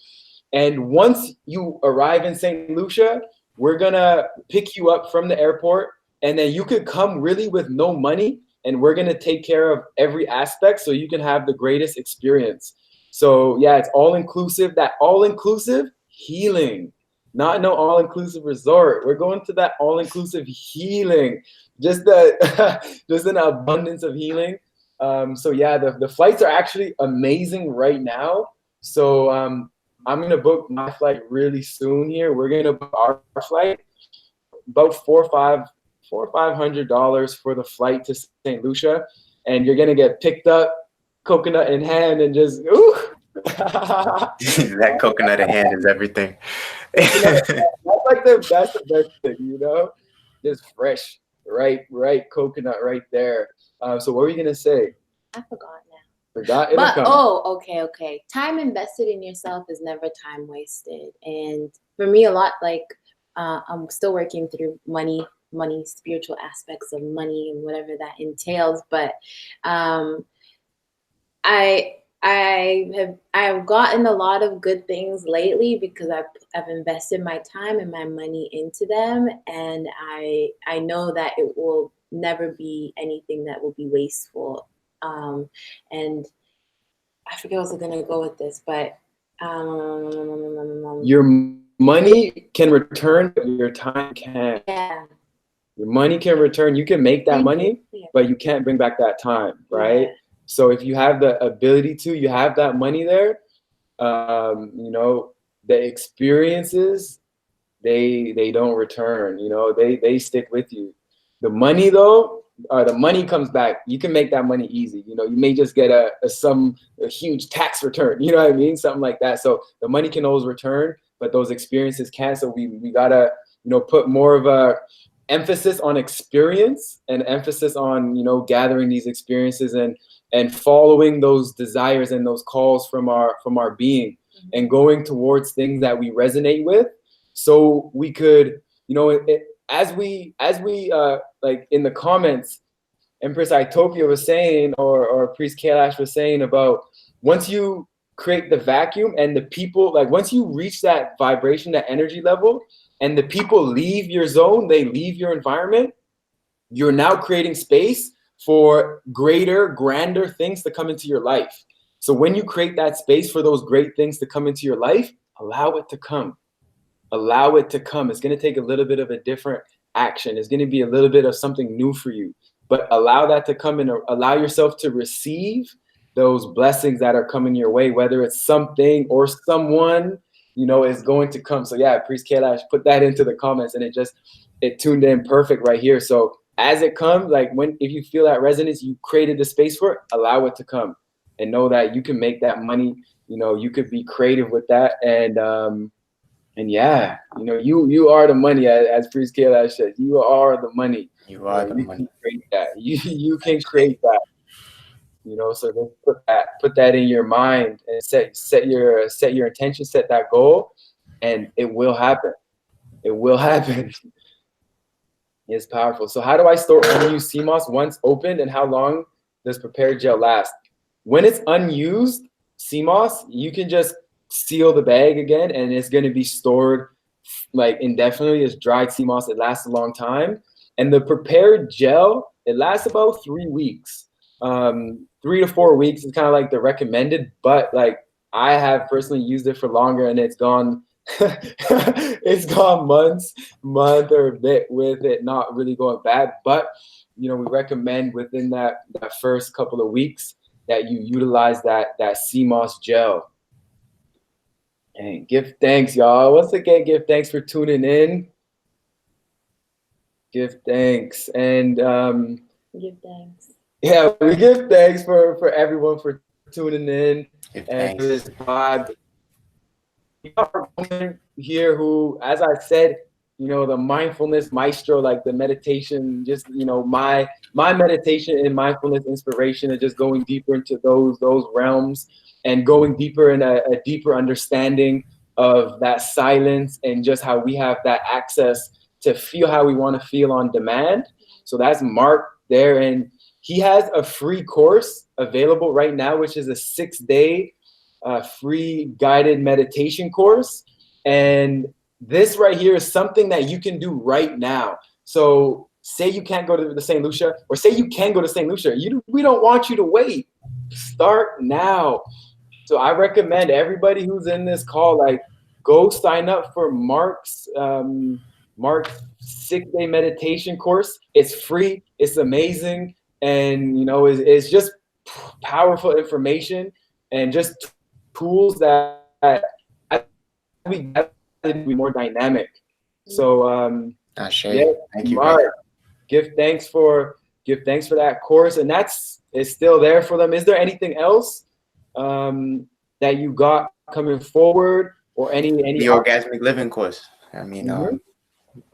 And once you arrive in Saint Lucia, we're gonna pick you up from the airport, and then you could come really with no money, and we're gonna take care of every aspect so you can have the greatest experience. So yeah, it's all inclusive, that all-inclusive healing, not no all-inclusive resort. We're going to that all-inclusive healing, just an abundance of healing. So yeah, the flights are actually amazing right now. So I'm gonna book my flight really soon here. We're gonna book our flight, about $400 or $500 for the flight to St. Lucia, and you're gonna get picked up, coconut in hand, and just ooh. That coconut in hand is everything. That's the best thing, just fresh, right coconut right there. So what were you gonna say? I forgot now. But okay. Time invested in yourself is never time wasted. And for me, a lot I'm still working through money, spiritual aspects of money and whatever that entails. But I've gotten a lot of good things lately because I've invested my time and my money into them, and I know that it will never be anything that will be wasteful. And I forget what I was gonna go with this, but your money can return, but your time can't. Yeah. Your money can return. You can make that money, but you can't bring back that time, right? Yeah. So if you have the ability to, you have that money there. The experiences, they don't return. They stick with you. The money though. The money comes back. You can make that money easy. You may just get a huge tax return. You know what I mean? Something like that. So the money can always return, but those experiences can't. So we gotta put more of a emphasis on experience and emphasis on gathering these experiences and following those desires and those calls from our being, mm-hmm. and going towards things that we resonate with, so we could as we like in the comments, Empress Itopia was saying, or Priest Kailash was saying about once you create the vacuum and the people, like once you reach that vibration, that energy level, and the people leave your zone, they leave your environment, you're now creating space for greater, grander things to come into your life. So when you create that space for those great things to come into your life, allow it to come. Allow it to come. It's going to take a little bit of a different action. It's going to be a little bit of something new for you, but allow that to come and allow yourself to receive those blessings that are coming your way, whether it's something or someone, you know, is going to come. So yeah, Priest Kailash put that into the comments, and it tuned in perfect right here. So as it comes, like if you feel that resonance, you created the space for it, allow it to come and know that you can make that money. You know, you could be creative with that. And yeah, you know, you are the money, as Priest Kailash said. You are the money. You are the money. Can create that. You can create that. You know, so just put that in your mind and set your intention, set that goal, and it will happen. It will happen. It's powerful. So how do I store unused sea moss once opened, and how long does prepared gel last? When it's unused sea moss, you can just seal the bag again, and it's going to be stored like indefinitely. It's dried sea moss. It lasts a long time. And the prepared gel, it lasts about 3 weeks. 3 to 4 weeks is kind of like the recommended, but like I have personally used it for longer, and it's gone it's gone month or a bit with it not really going bad. But you know, we recommend within that first couple of weeks that you utilize that sea moss gel. And give thanks, y'all. Once again, give thanks for tuning in. Give thanks. And give thanks. Yeah, we give thanks for everyone for tuning in and for this vibe. We got a woman here who, as I said, you know, the mindfulness maestro, like the meditation, just, you know, my meditation and mindfulness inspiration is just going deeper into those realms and going deeper in a deeper understanding of that silence and just how we have that access to feel how we want to feel on demand. So that's Mark there, and he has a free course available right now, which is a 6-day free guided meditation course. And this right here is something that you can do right now. So say you can't go to the Saint Lucia, or say you can go to Saint Lucia. We don't want you to wait. Start now. So I recommend everybody who's in this call, like, go sign up for Mark's 6-day meditation course. It's free. It's amazing. And, you know, it's just powerful information and just tools that we get to be more dynamic. So, yeah, thank you, Mark. Give thanks for that course, and it's still there for them. Is there anything else that you got coming forward, or any the orgasmic living course? I mean,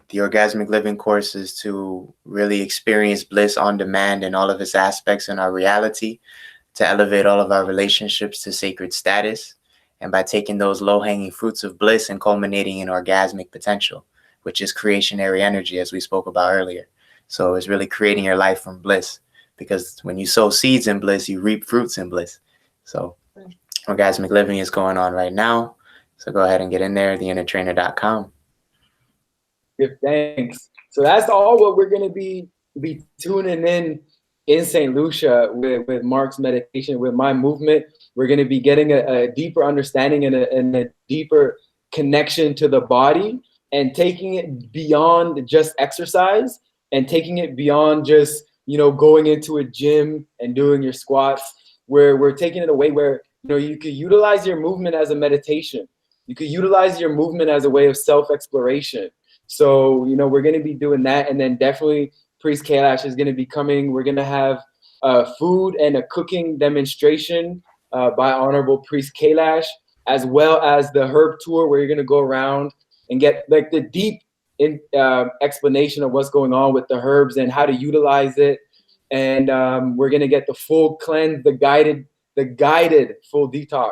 the orgasmic living course is to really experience bliss on demand in all of its aspects in our reality, to elevate all of our relationships to sacred status, and by taking those low-hanging fruits of bliss and culminating in orgasmic potential, which is creationary energy, as we spoke about earlier. So it's really creating your life from bliss, because when you sow seeds in bliss, you reap fruits in bliss. So orgasmic living is going on right now. So go ahead and get in there, theinnertrainer.com. Give thanks. So that's all what we're going to be tuning in Saint Lucia with Mark's meditation, with my movement. We're going to be getting a deeper understanding and a deeper connection to the body, and taking it beyond just exercise, and taking it beyond just, you know, going into a gym and doing your squats. Where we're taking it away where, you know, you could utilize your movement as a meditation. You could utilize your movement as a way of self-exploration. So, you know, we're going to be doing that. And then definitely Priest Kailash is going to be coming. We're going to have food and a cooking demonstration by Honorable Priest Kailash, as well as the herb tour, where you're going to go around and get like the deep explanation of what's going on with the herbs and how to utilize it. And we're going to get the full cleanse, the guided full detox.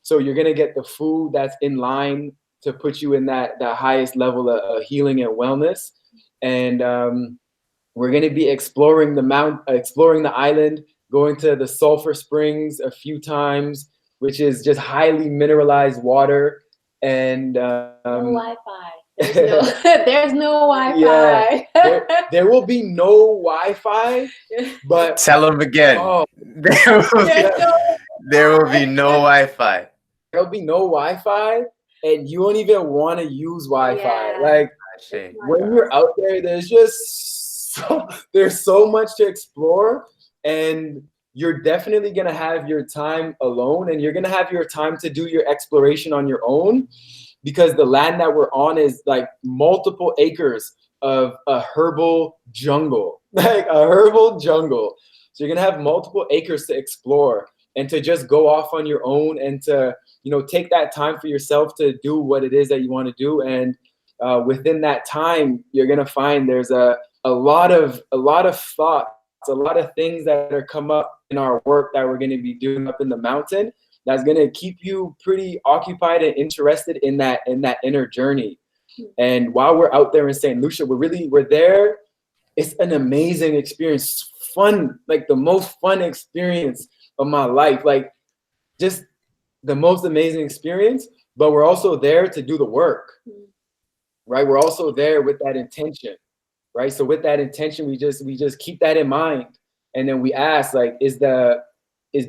So you're going to get the food that's in line to put you in the highest level of healing and wellness. And we're going to be exploring the island, going to the sulfur springs a few times, which is just highly mineralized water. And no Wi-Fi. There's no Wi-Fi. Yeah, there will be no Wi-Fi, but Tell them again. oh, There will be no Wi-Fi. There'll be no Wi-Fi, and you won't even want to use Wi-Fi. Yeah. Like when you're out there, there's so much to explore, and you're definitely gonna have your time alone, and you're gonna have your time to do your exploration on your own, because the land that we're on is like multiple acres of a herbal jungle, like a herbal jungle. So you're gonna have multiple acres to explore and to just go off on your own, and to, you know, take that time for yourself to do what it is that you want to do. And within that time, you're gonna find there's a lot of thoughts, a lot of things that are come up in our work that we're gonna be doing up in the mountain, that's gonna keep you pretty occupied and interested in that inner journey. And while we're out there in Saint Lucia, we're there. It's an amazing experience, fun, like the most fun experience of my life, like just the most amazing experience. But we're also there to do the work, right? We're also there with that intention, right? So with that intention, we just keep that in mind, and then we ask, like, is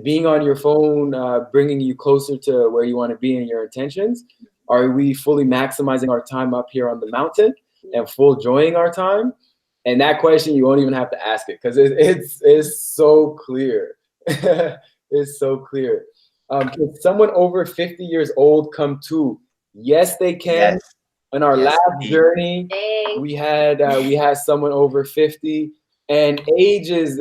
being on your phone bringing you closer to where you want to be in your intentions? Are we fully maximizing our time up here on the mountain and full enjoying our time? And that question, you won't even have to ask it, because it's so clear. It's so clear. Can someone over 50 years old come too? Yes, they can. Yes. On our last journey, we had someone over 50, and age it's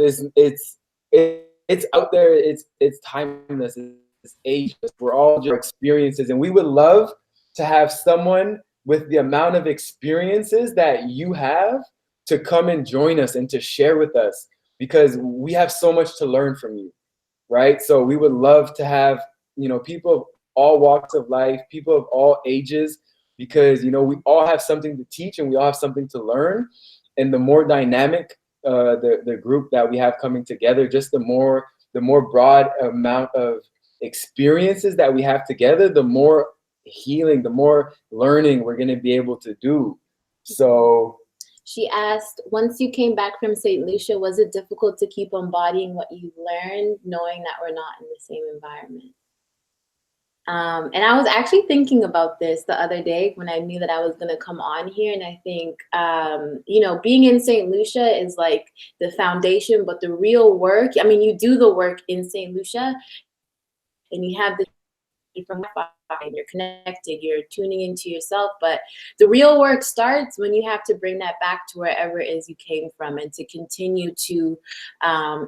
out there. It's timeless. It's ageless. We're all just experiences, and we would love to have someone with the amount of experiences that you have to come and join us and to share with us, because we have so much to learn from you, right? So we would love to have, you know, people of all walks of life, people of all ages, because, you know, we all have something to teach and we all have something to learn. And the more dynamic the group that we have coming together, just the more broad amount of experiences that we have together, the more healing, the more learning we're going to be able to do. So she asked, once you came back from Saint Lucia, was it difficult to keep embodying what you learned, knowing that we're not in the same environment? And I was actually thinking about this the other day when I knew that I was going to come on here. And I think, you know, being in Saint Lucia is like the foundation, but the real work, I mean, you do the work in Saint Lucia and you have the from and you're connected, you're tuning into yourself, but the real work starts when you have to bring that back to wherever it is you came from, and to continue to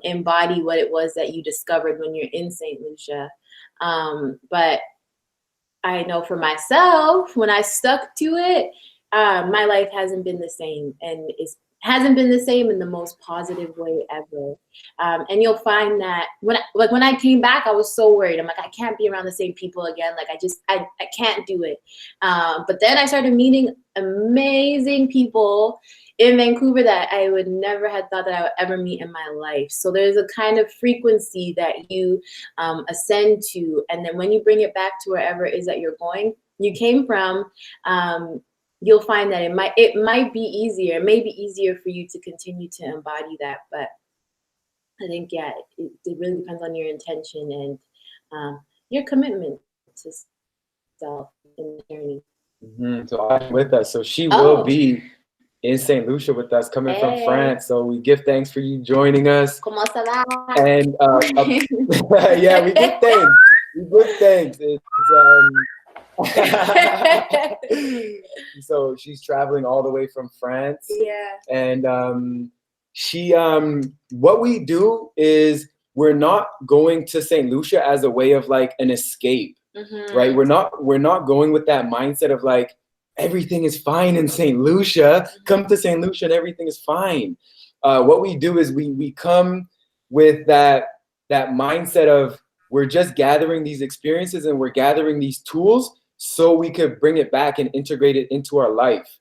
embody what it was that you discovered when you're in Saint Lucia. But I know for myself, when I stuck to it, my life hasn't been the same, and hasn't been the same in the most positive way ever. And you'll find that when I came back, I was so worried. I'm like, I can't be around the same people again. Like I can't do it. But then I started meeting amazing people in Vancouver that I would never have thought that I would ever meet in my life. So there's a kind of frequency that you ascend to. And then when you bring it back to wherever it is that you came from, you'll find that it might be easier. It may be easier for you to continue to embody that. But I think, yeah, it really depends on your intention and your commitment to self in the journey. Mm-hmm. So I'm with us. So she will be in Saint Lucia with us, coming from France. So we give thanks for you joining us. Comment ça va? And yeah, we give thanks. We give thanks. So she's traveling all the way from France. Yeah. And what we do is we're not going to Saint Lucia as a way of like an escape, right? We're not going with that mindset of like, everything is fine in Saint Lucia. Come to Saint Lucia and everything is fine. What we do is we come with that mindset of, we're just gathering these experiences and we're gathering these tools so we could bring it back and integrate it into our life.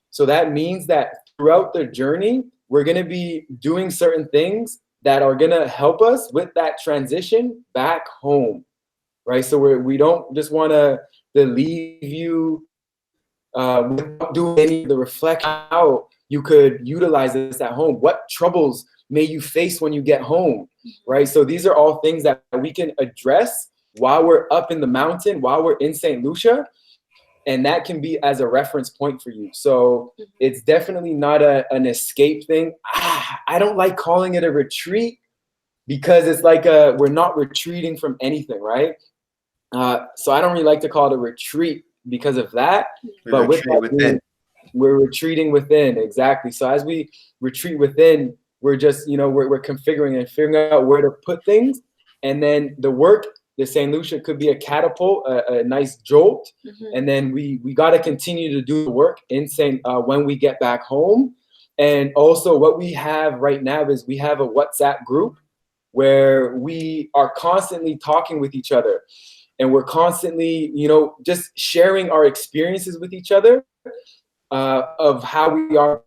So that means that throughout the journey, we're going to be doing certain things that are going to help us with that transition back home, right? So we don't just want to leave you without doing any of the reflection, how you could utilize this at home. What troubles may you face when you get home, right? So these are all things that we can address while we're up in the mountain, while we're in Saint Lucia, and that can be as a reference point for you. So it's definitely not an escape thing. I don't like calling it a retreat because it's like we're not retreating from anything, right? So I don't really like to call it a retreat because of that. But with that within. We're retreating within, exactly. So as we retreat within, we're just, we're configuring and figuring out where to put things. And then the work, the Saint Lucia could be a catapult, a nice jolt. And then we got to continue to do the work in when we get back home. And also what we have right now is we have a WhatsApp group where we are constantly talking with each other. And we're constantly, just sharing our experiences with each other. Of how we are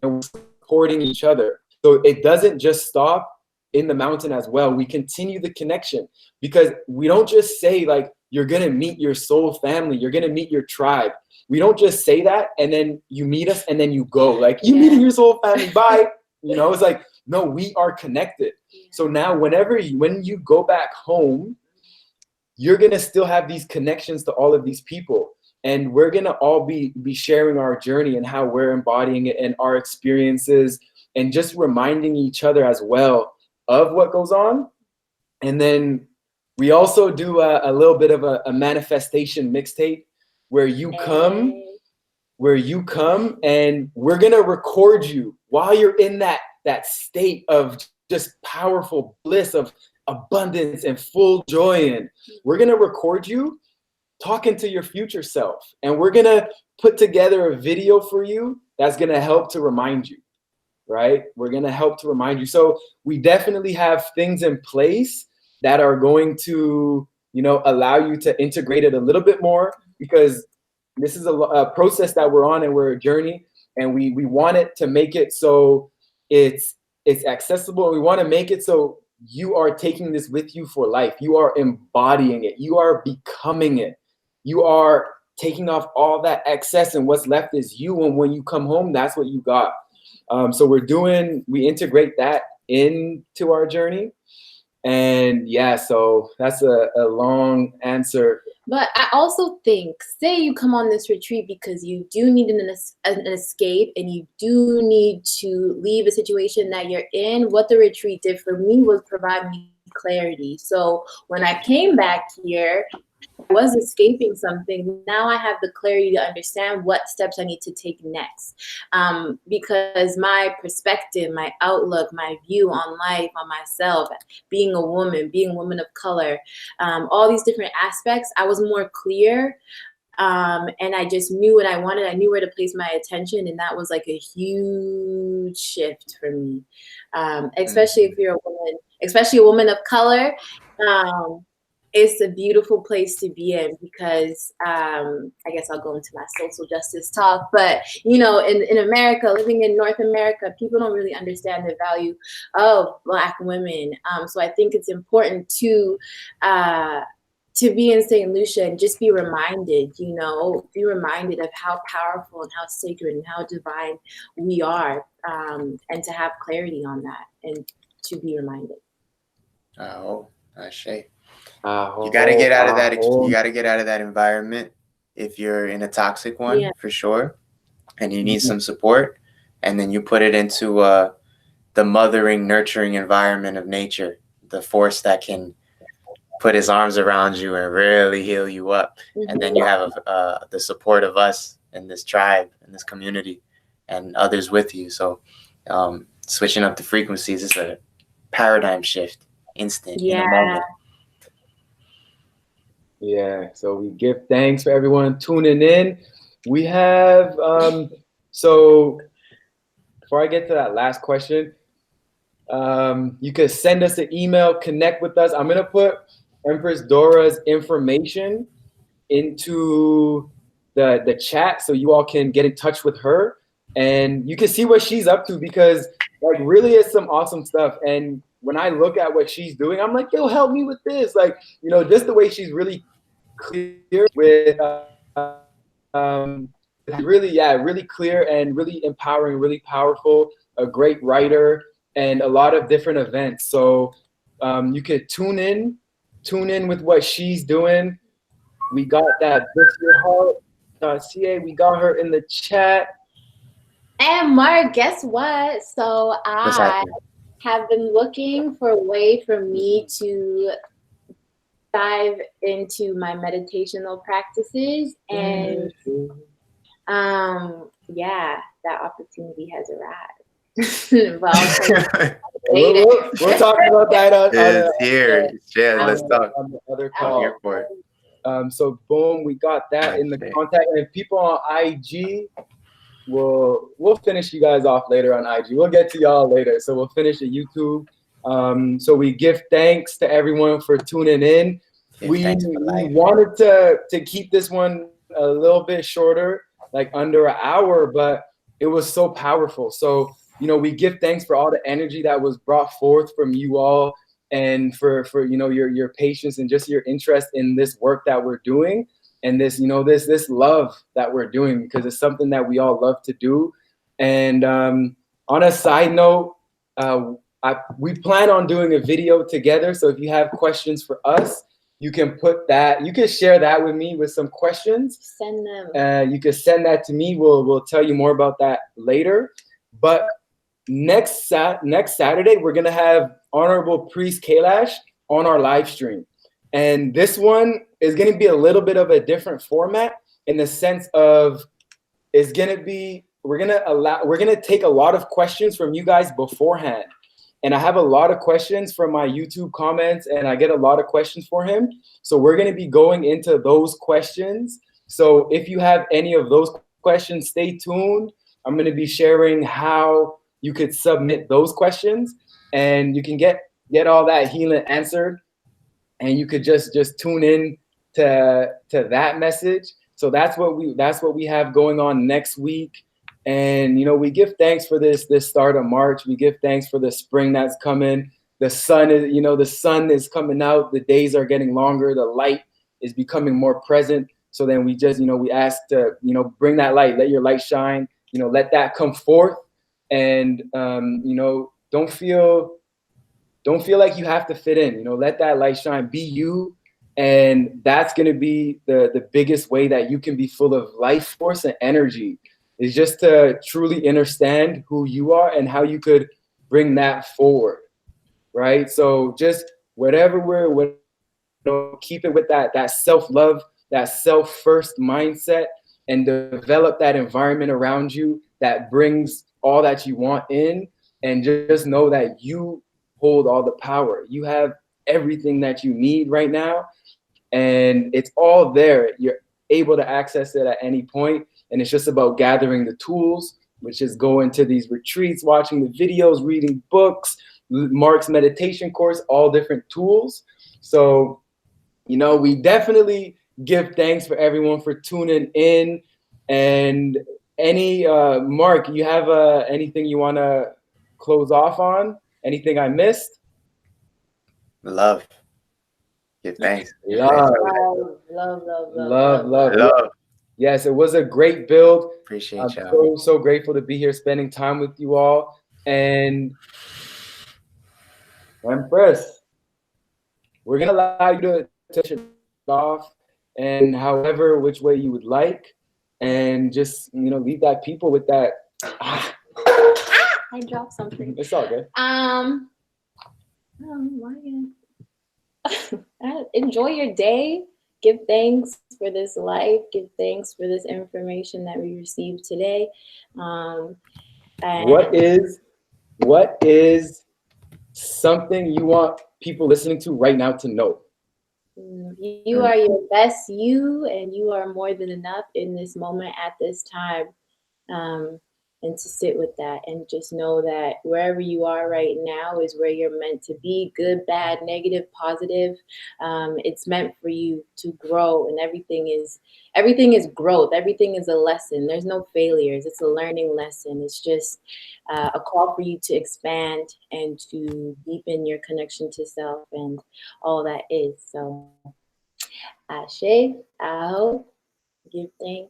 and supporting each other. So it doesn't just stop in the mountain as well. We continue the connection because we don't just say like, you're going to meet your soul family. You're going to meet your tribe. We don't just say that and then you meet us and then you go like, you meeting your soul family, bye. It's like, no, we are connected. So now when you go back home, you're going to still have these connections to all of these people. And we're going to all be sharing our journey and how we're embodying it and our experiences and just reminding each other as well of what goes on. And then we also do a little bit of a manifestation mixtape where you come and we're going to record you while you're in that state of just powerful bliss of abundance and full joy. And we're going to record you talking to your future self. And we're going to put together a video for you that's going to help to remind you, right? We're going to help to remind you. So we definitely have things in place that are going to, allow you to integrate it a little bit more because this is a process that we're on and we're a journey and we want it to make it so it's accessible. We want to make it so you are taking this with you for life. You are embodying it. You are becoming it. You are taking off all that excess and what's left is you. And when you come home, that's what you got. So we integrate that into our journey. And so that's a long answer. But I also think, say you come on this retreat because you do need an escape and you do need to leave a situation that you're in. What the retreat did for me was provide me clarity. So when I came back here, I was escaping something. Now I have the clarity to understand what steps I need to take next. Because my perspective, my outlook, my view on life, on myself, being a woman of color, all these different aspects, I was more clear. And I just knew what I wanted. I knew where to place my attention. And that was like a huge shift for me. Especially if you're a woman, especially a woman of color. It's a beautiful place to be in because I guess I'll go into my social justice talk. But, in America, living in North America, people don't really understand the value of Black women. So I think it's important to be in Saint Lucia and just be reminded, of how powerful and how sacred and how divine we are, and to have clarity on that and to be reminded. Oh, Ashe. You got to get out of that. You got to get out of that environment if you're in a toxic one, for sure, and you need some support. And then you put it into the mothering, nurturing environment of nature, the force that can put his arms around you and really heal you up. And then you have the support of us in this tribe, in this community, and others with you. So switching up the frequencies is a paradigm shift, instant, in a moment. Yeah, so we give thanks for everyone tuning in. We have, so before I get to that last question, you can send us an email, connect with us. I'm going to put Empress Dora's information into the chat so you all can get in touch with her and you can see what she's up to because like really it's some awesome stuff. And when I look at what she's doing, I'm like, yo, help me with this. Like, just the way she's really clear with really clear and really empowering, really powerful, a great writer, and a lot of different events. So you could tune in with what she's doing. We got that BlissYourHeart.ca. We got her in the chat. And Mark, guess what? So I have been looking for a way for me to dive into my meditational practices, and yeah, that opportunity has arrived. We'll talk about that here. Yeah, let's talk on the other I'm call. here for it. So boom, we got that in the contact. And if people on IG, we'll finish you guys off later on IG. We'll get to y'all later. So we'll finish at YouTube. So we give thanks to everyone for tuning in. We wanted to keep this one a little bit shorter, like under an hour, but it was so powerful. So, you know, we give thanks for all the energy that was brought forth from you all, and for you know, your patience and just your interest in this work that we're doing, and this, you know, this love that we're doing, because it's something that we all love to do. And on a side note, we plan on doing a video together. So if you have questions for us, you can put that, you can share that with me with some questions. Send them. You can send that to me. We'll tell you more about that later. But next Saturday, we're gonna have Honorable Priest Kailash on our live stream. And this one is gonna be a little bit of a different format, in the sense of we're gonna take a lot of questions from you guys beforehand. And I have a lot of questions from my YouTube comments, and I get a lot of questions for him. So we're going to be going into those questions. So if you have any of those questions, stay tuned. I'm going to be sharing how you could submit those questions, and you can get all that healing answered. And you could just tune in to that message. So that's what we have going on next week. And, you know, we give thanks for this start of March. We give thanks for the spring that's coming. The sun is coming out. The days are getting longer. The light is becoming more present. So then we just, you know, we ask to, you know, bring that light. Let your light shine. You know, let that come forth. And, you know, don't feel like you have to fit in. You know, let that light shine. Be you. And that's going to be the biggest way that you can be full of life force and energy, is just to truly understand who you are and how you could bring that forward, right? So just keep it with that self-love, that self-first mindset, and develop that environment around you that brings all that you want in, and just know that you hold all the power. You have everything that you need right now, and it's all there. You're able to access it at any point. And it's just about gathering the tools, which is going to these retreats, watching the videos, reading books, Mark's meditation course, all different tools. So, you know, we definitely give thanks for everyone for tuning in. And Mark, you have anything you want to close off on? Anything I missed? Love. Give thanks. Love. Yes, it was a great build. Appreciate y'all. So grateful to be here, spending time with you all. And Empress, we're gonna allow you to touch it off, and which way you would like, and just, you know, leave that people with that. I dropped something. It's all good. Enjoy your day. Give thanks for this life. Give thanks for this information that we received today. And what is something you want people listening to right now to know? You are your best you, and you are more than enough in this moment at this time. And to sit with that and just know that wherever you are right now is where you're meant to be. Good, bad, negative, positive. It's meant for you to grow, and everything is growth. Everything is a lesson. There's no failures. It's a learning lesson. It's just a call for you to expand and to deepen your connection to self and all that is. So, Ashe, Aho, give thanks.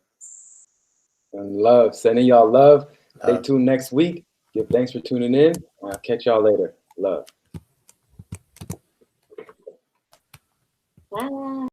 And love. Sending y'all love. Stay tuned next week. Give thanks for tuning in. I'll catch y'all later. Love. Bye.